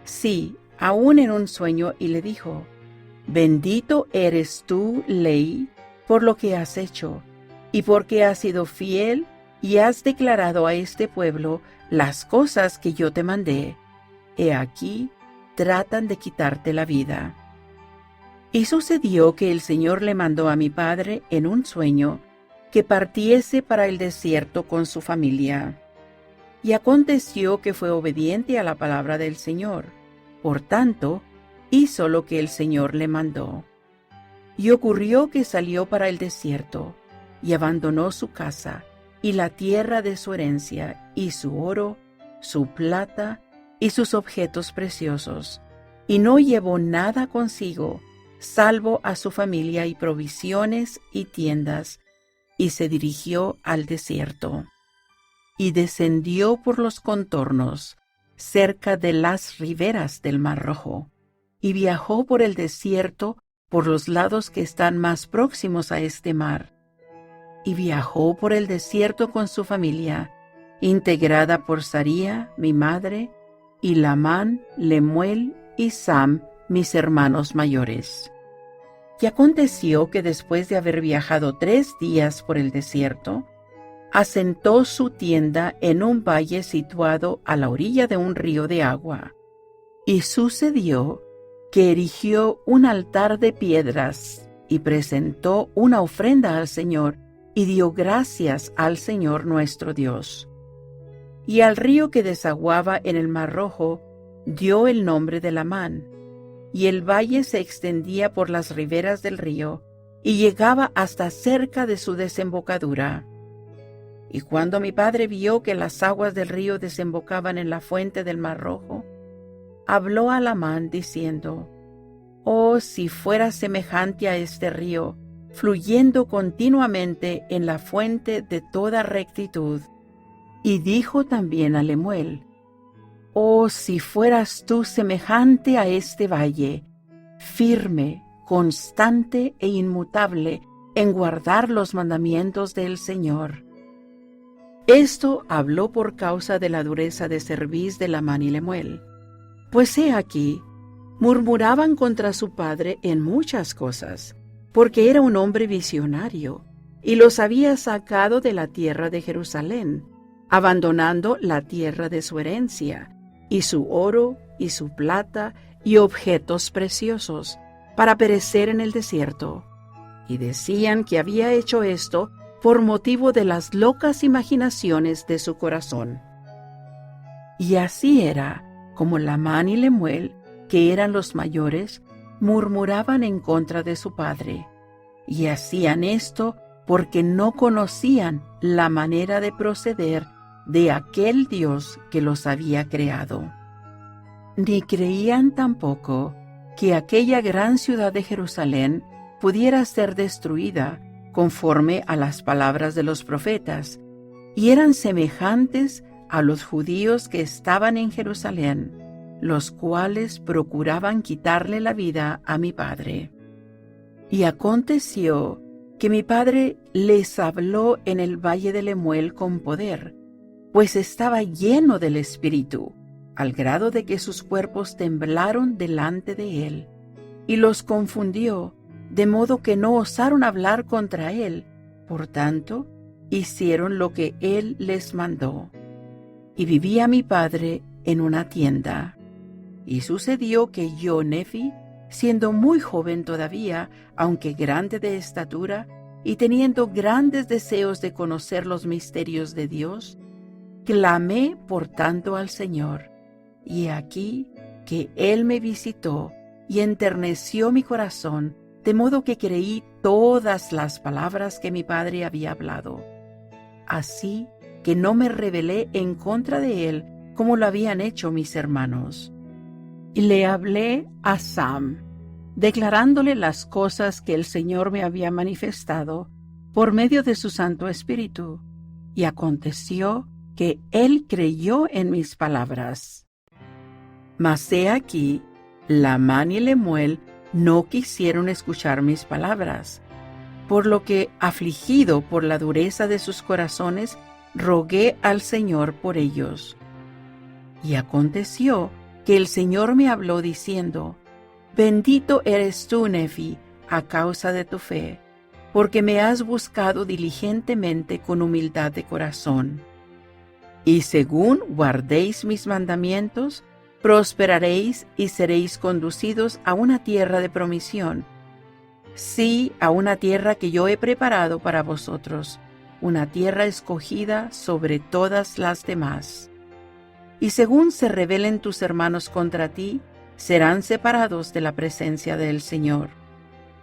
sí, aún en un sueño, y le dijo: Bendito eres tú, Ley, por lo que has hecho, y porque has sido fiel y has declarado a este pueblo las cosas que yo te mandé. He aquí, tratan de quitarte la vida. Y sucedió que el Señor le mandó a mi padre en un sueño que partiese para el desierto con su familia. Y aconteció que fue obediente a la palabra del Señor. Por tanto, hizo lo que el Señor le mandó. Y ocurrió que salió para el desierto, y abandonó su casa, y la tierra de su herencia, y su oro, su plata, y sus objetos preciosos, y no llevó nada consigo, salvo a su familia y provisiones y tiendas, y se dirigió al desierto. Y descendió por los contornos, cerca de las riberas del Mar Rojo, y viajó por el desierto por los lados que están más próximos a este mar. Y viajó por el desierto con su familia, integrada por Saría, mi madre, y Lamán, Lemuel y Sam, mis hermanos mayores. Y aconteció que después de haber viajado 3 días por el desierto, asentó su tienda en un valle situado a la orilla de un río de agua. Y sucedió que erigió un altar de piedras y presentó una ofrenda al Señor y dio gracias al Señor nuestro Dios. Y al río que desaguaba en el Mar Rojo dio el nombre de Lamán, y el valle se extendía por las riberas del río y llegaba hasta cerca de su desembocadura. Y cuando mi padre vio que las aguas del río desembocaban en la fuente del Mar Rojo, habló a Lamán diciendo: Oh, si fuera semejante a este río, fluyendo continuamente en la fuente de toda rectitud. Y dijo también a Lemuel: Oh, si fueras tú semejante a este valle, firme, constante e inmutable en guardar los mandamientos del Señor. Esto habló por causa de la dureza de cerviz de Lamán y Lemuel. Pues he aquí, murmuraban contra su padre en muchas cosas, porque era un hombre visionario, y los había sacado de la tierra de Jerusalén, abandonando la tierra de su herencia, y su oro, y su plata, y objetos preciosos, para perecer en el desierto. Y decían que había hecho esto por motivo de las locas imaginaciones de su corazón. Y así era como Lamán y Lemuel, que eran los mayores, murmuraban en contra de su padre, y hacían esto porque no conocían la manera de proceder de aquel Dios que los había creado. Ni creían tampoco que aquella gran ciudad de Jerusalén pudiera ser destruida conforme a las palabras de los profetas, y eran semejantes a los judíos que estaban en Jerusalén, los cuales procuraban quitarle la vida a mi padre. Y aconteció que mi padre les habló en el valle de Lemuel con poder, pues estaba lleno del Espíritu, al grado de que sus cuerpos temblaron delante de él, y los confundió, de modo que no osaron hablar contra él. Por tanto, hicieron lo que él les mandó. Y vivía mi padre en una tienda. Y sucedió que yo, Nefi, siendo muy joven todavía, aunque grande de estatura, y teniendo grandes deseos de conocer los misterios de Dios, clamé por tanto al Señor, y aquí que Él me visitó y enterneció mi corazón de modo que creí todas las palabras que mi padre había hablado. Así que no me rebelé en contra de él como lo habían hecho mis hermanos. Y le hablé a Sam, declarándole las cosas que el Señor me había manifestado por medio de su Santo Espíritu. Y aconteció que él creyó en mis palabras. Mas he aquí, Lamán y Lemuel no quisieron escuchar mis palabras, por lo que, afligido por la dureza de sus corazones, rogué al Señor por ellos. Y aconteció que el Señor me habló diciendo: Bendito eres tú, Nefi, a causa de tu fe, porque me has buscado diligentemente con humildad de corazón. Y según guardéis mis mandamientos, prosperaréis y seréis conducidos a una tierra de promisión. Sí, a una tierra que yo he preparado para vosotros, una tierra escogida sobre todas las demás. Y según se rebelen tus hermanos contra ti, serán separados de la presencia del Señor.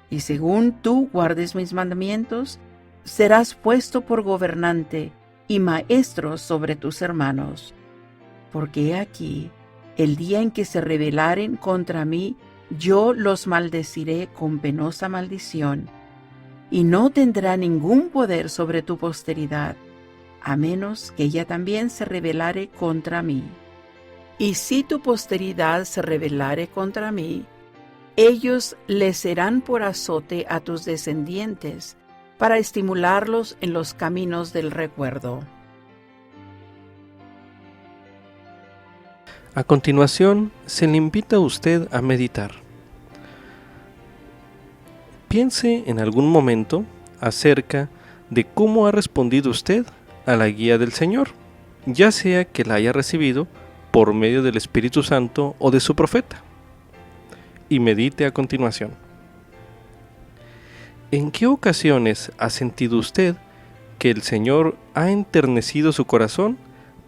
Y según tú guardes mis mandamientos, serás puesto por gobernante y maestro sobre tus hermanos. Porque he aquí, el día en que se rebelaren contra mí, yo los maldeciré con penosa maldición, y no tendrá ningún poder sobre tu posteridad, a menos que ella también se rebelare contra mí. Y si tu posteridad se rebelare contra mí, ellos le serán por azote a tus descendientes, para estimularlos en los caminos del recuerdo. A continuación, se le invita a usted a meditar. Piense en algún momento acerca de cómo ha respondido usted a la guía del Señor, ya sea que la haya recibido por medio del Espíritu Santo o de su profeta. Y medite a continuación. ¿En qué ocasiones ha sentido usted que el Señor ha enternecido su corazón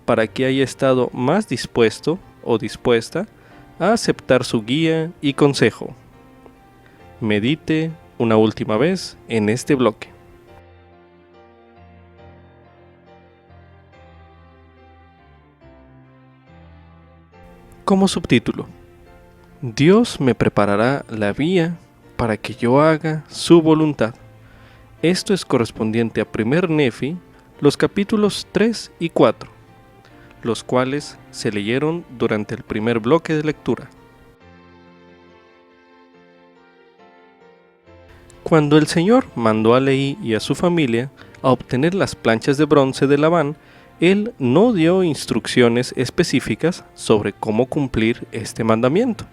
para que haya estado más dispuesto o dispuesta a aceptar su guía y consejo? Medite una última vez en este bloque. Como subtítulo: Dios me preparará la vía para que yo haga su voluntad. Esto es correspondiente a 1 Nefi, los capítulos 3 y 4, los cuales se leyeron durante el primer bloque de lectura. Cuando el Señor mandó a Leí y a su familia a obtener las planchas de bronce de Labán, Él no dio instrucciones específicas sobre cómo cumplir este mandamiento.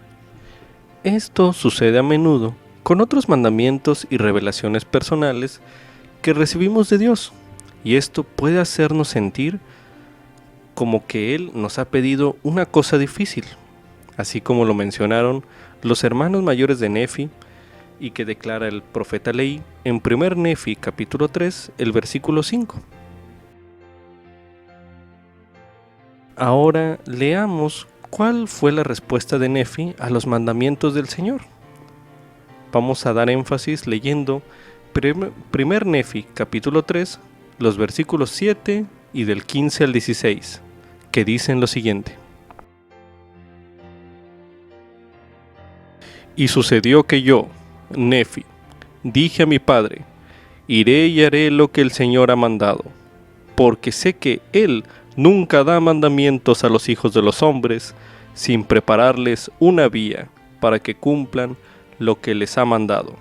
Esto sucede a menudo con otros mandamientos y revelaciones personales que recibimos de Dios, y esto puede hacernos sentir como que Él nos ha pedido una cosa difícil, así como lo mencionaron los hermanos mayores de Nefi y que declara el profeta Leí en 1 Nefi capítulo 3, el versículo 5. Ahora leamos cuál fue la respuesta de Nefi a los mandamientos del Señor. Vamos a dar énfasis leyendo 1 Nefi capítulo 3, los versículos 7 y del 15 al 16, que dicen lo siguiente. Y sucedió que yo, Nefi, dije a mi padre: iré y haré lo que el Señor ha mandado, porque sé que Él nunca da mandamientos a los hijos de los hombres sin prepararles una vía para que cumplan lo que les ha mandado.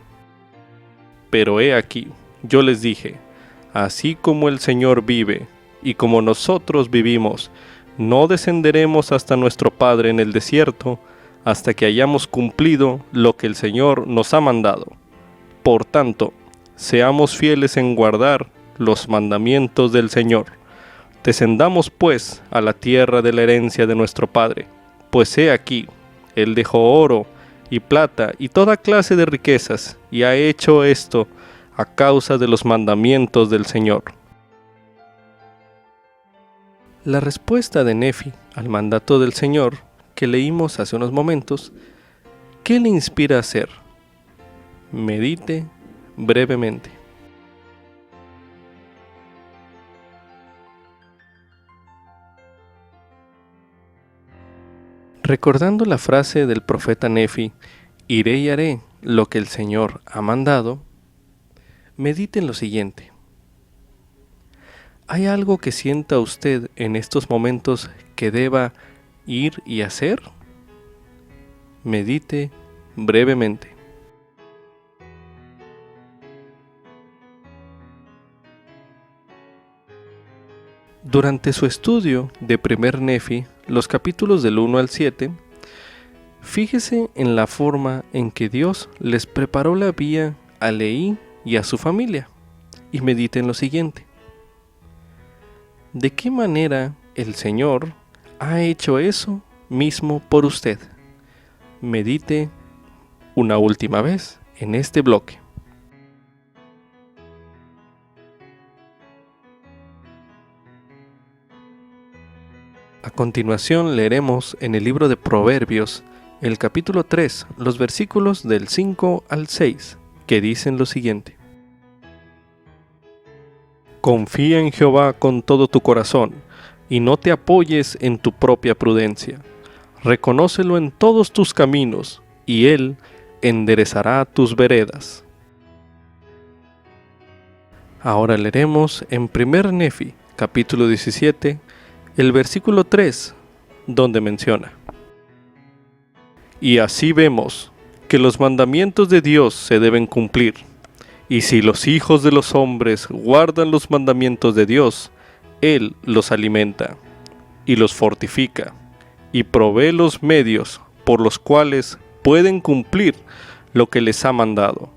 Pero he aquí, yo les dije: así como el Señor vive y como nosotros vivimos, no descenderemos hasta nuestro Padre en el desierto hasta que hayamos cumplido lo que el Señor nos ha mandado. Por tanto, seamos fieles en guardar los mandamientos del Señor. Descendamos pues a la tierra de la herencia de nuestro Padre, pues he aquí, Él dejó oro y plata y toda clase de riquezas, y ha hecho esto a causa de los mandamientos del Señor. La respuesta de Nefi al mandato del Señor que leímos hace unos momentos, ¿qué le inspira a hacer? medite brevemente. Recordando la frase del profeta Nefi, iré y haré lo que el Señor ha mandado, medite en lo siguiente. ¿Hay algo que sienta usted en estos momentos que deba ir y hacer? Medite brevemente. Durante su estudio de primer Nefi, los capítulos del 1 al 7, fíjese en la forma en que Dios les preparó la vía a Leí y a su familia, y medite en lo siguiente. ¿De qué manera el Señor ha hecho eso mismo por usted? Medite una última vez en este bloque. A continuación leeremos en el libro de Proverbios, el capítulo 3, los versículos del 5 al 6, que dicen lo siguiente. Confía en Jehová con todo tu corazón, y no te apoyes en tu propia prudencia. Reconócelo en todos tus caminos, y Él enderezará tus veredas. Ahora leeremos en 1 Nefi, capítulo 17, el versículo 3, donde menciona: Y así vemos que los mandamientos de Dios se deben cumplir, y si los hijos de los hombres guardan los mandamientos de Dios, Él los alimenta, y los fortifica, y provee los medios por los cuales pueden cumplir lo que les ha mandado.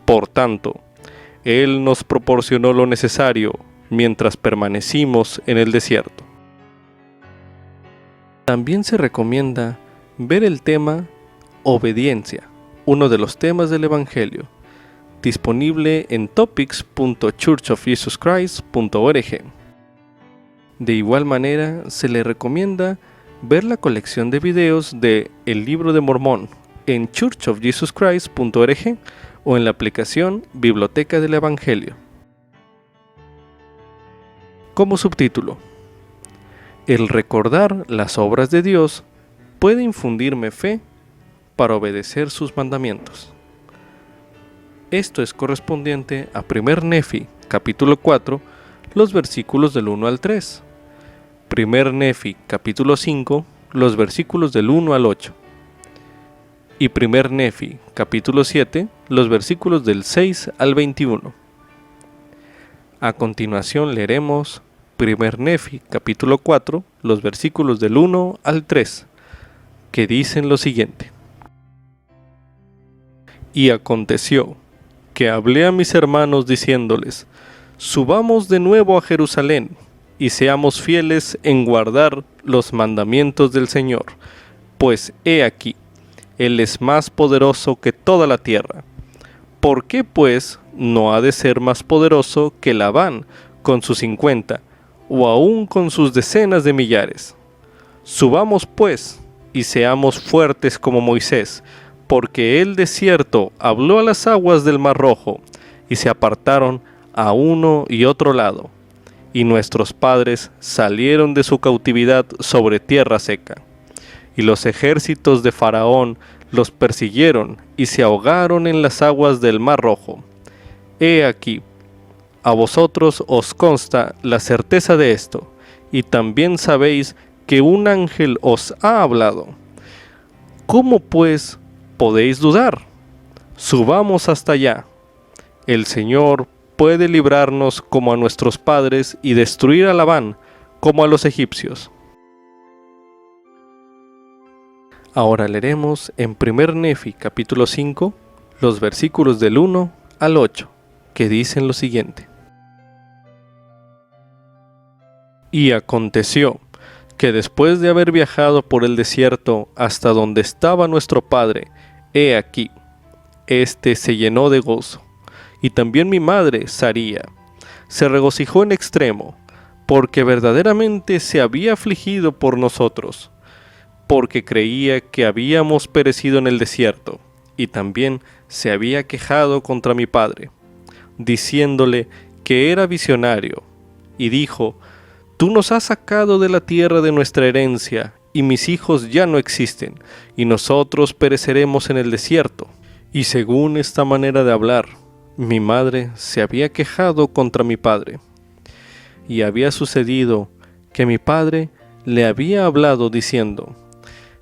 Por tanto, Él nos proporcionó lo necesario mientras permanecimos en el desierto. También se recomienda ver el tema Obediencia, uno de los temas del Evangelio, disponible en topics.churchofjesuschrist.org. De igual manera, se le recomienda ver la colección de videos de El Libro de Mormón en churchofjesuschrist.org o en la aplicación Biblioteca del Evangelio. Como subtítulo: el recordar las obras de Dios puede infundirme fe para obedecer sus mandamientos. Esto es correspondiente a 1 Nefi, capítulo 4, los versículos del 1 al 3. 1 Nefi, capítulo 5, los versículos del 1 al 8. Y 1 Nefi, capítulo 7, los versículos del 6 al 21. A continuación leeremos 1 Nefi, capítulo 4, los versículos del 1 al 3, que dicen lo siguiente. Y aconteció que hablé a mis hermanos diciéndoles: subamos de nuevo a Jerusalén, y seamos fieles en guardar los mandamientos del Señor, pues he aquí, Él es más poderoso que toda la tierra. ¿Por qué pues no ha de ser más poderoso que Labán con sus 50, o aún con sus decenas de millares? Subamos pues, y seamos fuertes como Moisés, porque él de cierto habló a las aguas del Mar Rojo, y se apartaron a uno y otro lado, y nuestros padres salieron de su cautividad sobre tierra seca. Y los ejércitos de Faraón los persiguieron, y se ahogaron en las aguas del Mar Rojo. He aquí, a vosotros os consta la certeza de esto, y también sabéis que un ángel os ha hablado. ¿Cómo pues podéis dudar? Subamos hasta allá. El Señor puede librarnos como a nuestros padres y destruir a Labán como a los egipcios. Ahora leeremos en 1 Nefi capítulo 5 los versículos del 1 al 8, que dicen lo siguiente. Y aconteció que después de haber viajado por el desierto hasta donde estaba nuestro padre, he aquí, éste se llenó de gozo, y también mi madre, Saría, se regocijó en extremo, porque verdaderamente se había afligido por nosotros, porque creía que habíamos perecido en el desierto, y también se había quejado contra mi padre, diciéndole que era visionario, y dijo: Tú nos has sacado de la tierra de nuestra herencia, y mis hijos ya no existen, y nosotros pereceremos en el desierto. Y según esta manera de hablar, mi madre se había quejado contra mi padre. Y había sucedido que mi padre le había hablado diciendo: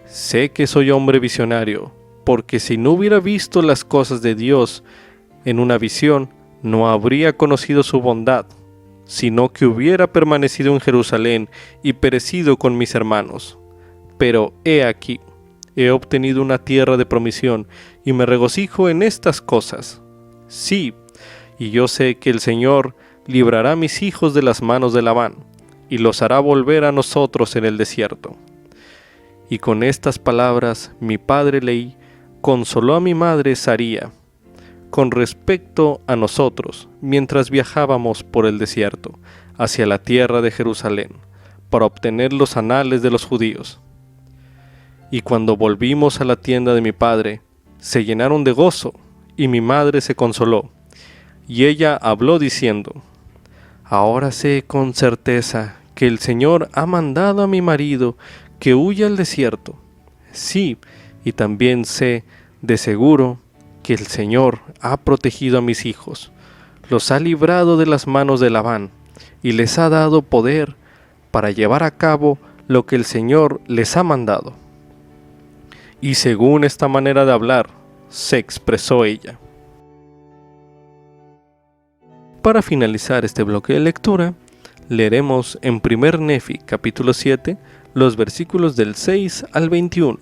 Sé que soy hombre visionario, porque si no hubiera visto las cosas de Dios en una visión, no habría conocido su bondad, sino que hubiera permanecido en Jerusalén y perecido con mis hermanos. Pero he aquí, he obtenido una tierra de promisión, y me regocijo en estas cosas. Sí, y yo sé que el Señor librará a mis hijos de las manos de Labán, y los hará volver a nosotros en el desierto. Y con estas palabras mi padre Leí consoló a mi madre Saría con respecto a nosotros, mientras viajábamos por el desierto, hacia la tierra de Jerusalén, para obtener los anales de los judíos. Y cuando volvimos a la tienda de mi padre, se llenaron de gozo, y mi madre se consoló. Y ella habló diciendo: Ahora sé con certeza que el Señor ha mandado a mi marido que huya al desierto. Sí, y también sé de seguro que el Señor ha protegido a mis hijos, los ha librado de las manos de Labán, y les ha dado poder para llevar a cabo lo que el Señor les ha mandado. Y según esta manera de hablar, se expresó ella. Para finalizar este bloque de lectura, leeremos en 1 Nefi, capítulo 7, los versículos del 6 al 21,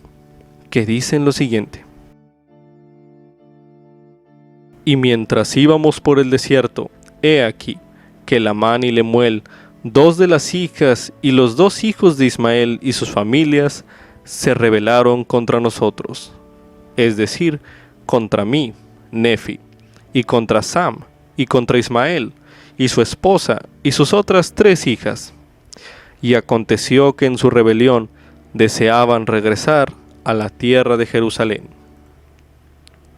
que dicen lo siguiente: Y mientras íbamos por el desierto, he aquí que Lamán y Lemuel, dos de las hijas y los dos hijos de Ismael y sus familias, se rebelaron contra nosotros, es decir, contra mí, Nefi, y contra Sam, y contra Ismael, y su esposa, y sus otras 3 hijas. Y aconteció que en su rebelión deseaban regresar a la tierra de Jerusalén.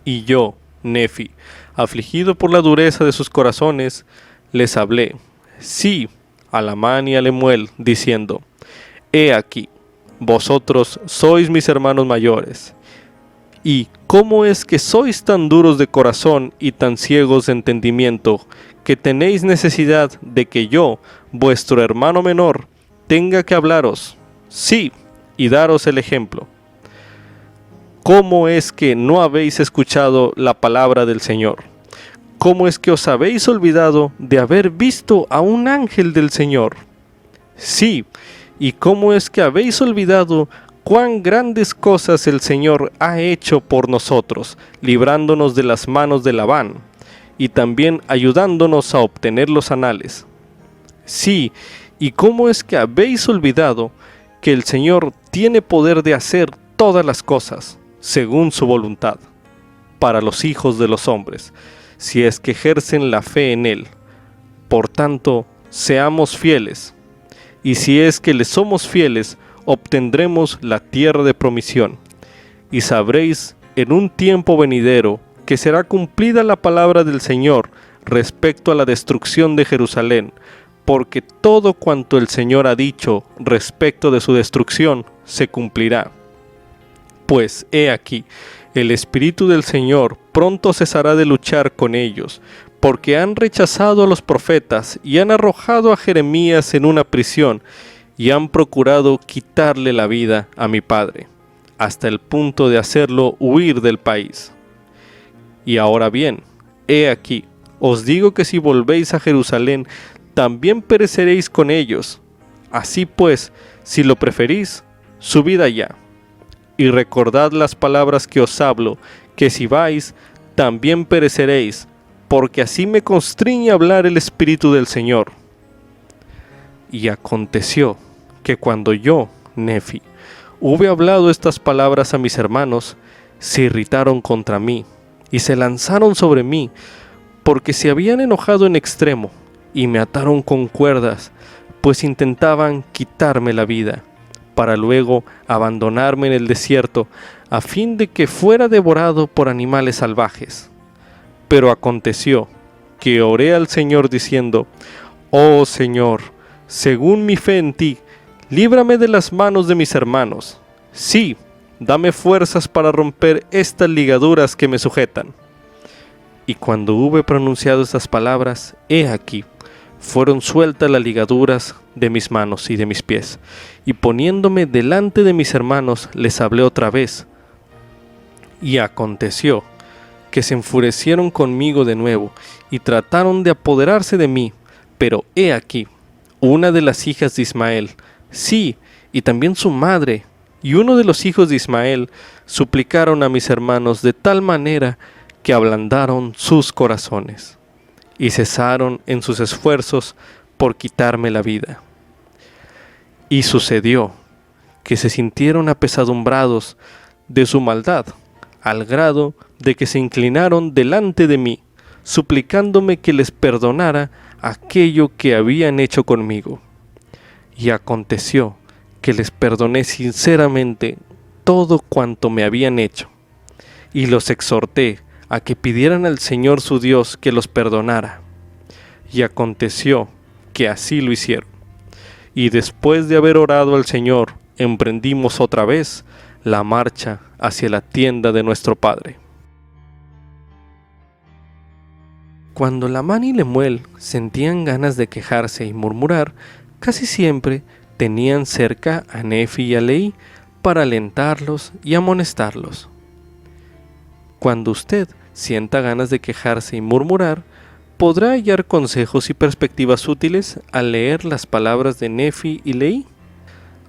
Y yo, Nefi, afligido por la dureza de sus corazones, les hablé, sí, a Lamán y a Lemuel, diciendo: He aquí, vosotros sois mis hermanos mayores. ¿Y cómo es que sois tan duros de corazón y tan ciegos de entendimiento, que tenéis necesidad de que yo, vuestro hermano menor, tenga que hablaros, sí, y daros el ejemplo? ¿Cómo es que no habéis escuchado la palabra del Señor? ¿Cómo es que os habéis olvidado de haber visto a un ángel del Señor? Sí, ¿y cómo es que habéis olvidado cuán grandes cosas el Señor ha hecho por nosotros, librándonos de las manos de Labán, y también ayudándonos a obtener los anales? Sí, ¿y cómo es que habéis olvidado que el Señor tiene poder de hacer todas las cosas según su voluntad para los hijos de los hombres, si es que ejercen la fe en Él? Por tanto, seamos fieles, y si es que le somos fieles, obtendremos la tierra de promisión, y sabréis en un tiempo venidero que será cumplida la palabra del Señor respecto a la destrucción de Jerusalén, porque todo cuanto el Señor ha dicho respecto de su destrucción se cumplirá. Pues he aquí, el Espíritu del Señor pronto cesará de luchar con ellos, porque han rechazado a los profetas y han arrojado a Jeremías en una prisión, y han procurado quitarle la vida a mi padre, hasta el punto de hacerlo huir del país. Y ahora bien, he aquí, os digo que si volvéis a Jerusalén, también pereceréis con ellos. Así pues, si lo preferís, subid allá. Y recordad las palabras que os hablo, que si vais, también pereceréis, porque así me constriñe hablar el Espíritu del Señor. Y aconteció que cuando yo, Nefi, hube hablado estas palabras a mis hermanos, se irritaron contra mí, y se lanzaron sobre mí, porque se habían enojado en extremo, y me ataron con cuerdas, pues intentaban quitarme la vida, para luego abandonarme en el desierto a fin de que fuera devorado por animales salvajes. Pero aconteció que oré al Señor diciendo: Oh Señor, según mi fe en ti, líbrame de las manos de mis hermanos. Sí, dame fuerzas para romper estas ligaduras que me sujetan. Y cuando hube pronunciado estas palabras, he aquí, fueron sueltas las ligaduras de mis manos y de mis pies. Y poniéndome delante de mis hermanos, les hablé otra vez. Y aconteció que se enfurecieron conmigo de nuevo, y trataron de apoderarse de mí. Pero he aquí, una de las hijas de Ismael, sí, y también su madre, y uno de los hijos de Ismael, suplicaron a mis hermanos de tal manera que ablandaron sus corazones, y cesaron en sus esfuerzos por quitarme la vida. Y sucedió que se sintieron apesadumbrados de su maldad, al grado de que se inclinaron delante de mí, suplicándome que les perdonara aquello que habían hecho conmigo. Y aconteció que les perdoné sinceramente todo cuanto me habían hecho, y los exhorté a que pidieran al Señor su Dios que los perdonara. Y aconteció que así lo hicieron. Y después de haber orado al Señor, emprendimos otra vez la marcha hacia la tienda de nuestro Padre. Cuando Lamán y Lemuel sentían ganas de quejarse y murmurar, casi siempre tenían cerca a Nefi y a Leí para alentarlos y amonestarlos. Cuando usted sienta ganas de quejarse y murmurar, podrá hallar consejos y perspectivas útiles al leer las palabras de Nefi y Leí.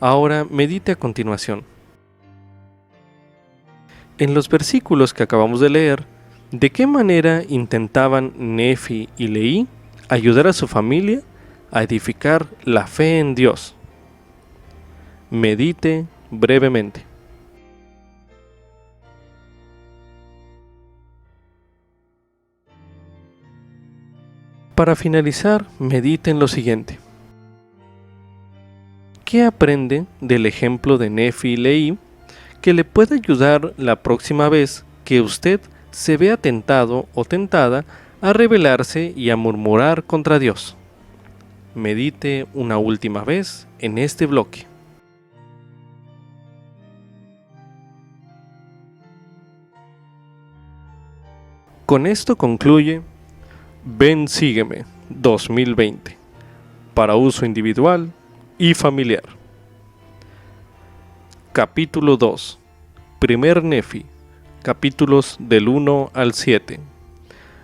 Ahora medite a continuación. En los versículos que acabamos de leer, ¿de qué manera intentaban Nefi y Leí ayudar a su familia a edificar la fe en Dios? Medite brevemente. Para finalizar, medite en lo siguiente. ¿Qué aprende del ejemplo de Nefi y Leí que le pueda ayudar la próxima vez que usted se vea tentado o tentada a rebelarse y a murmurar contra Dios? Medite una última vez en este bloque. Con esto concluye Ven Sígueme 2020 para uso individual y familiar. Capítulo 2. Primer Nefi, capítulos del 1 al 7.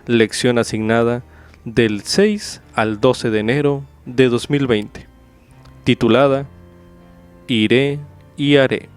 Lección asignada del 6 al 12 de enero de 2020. Titulada Iré y haré.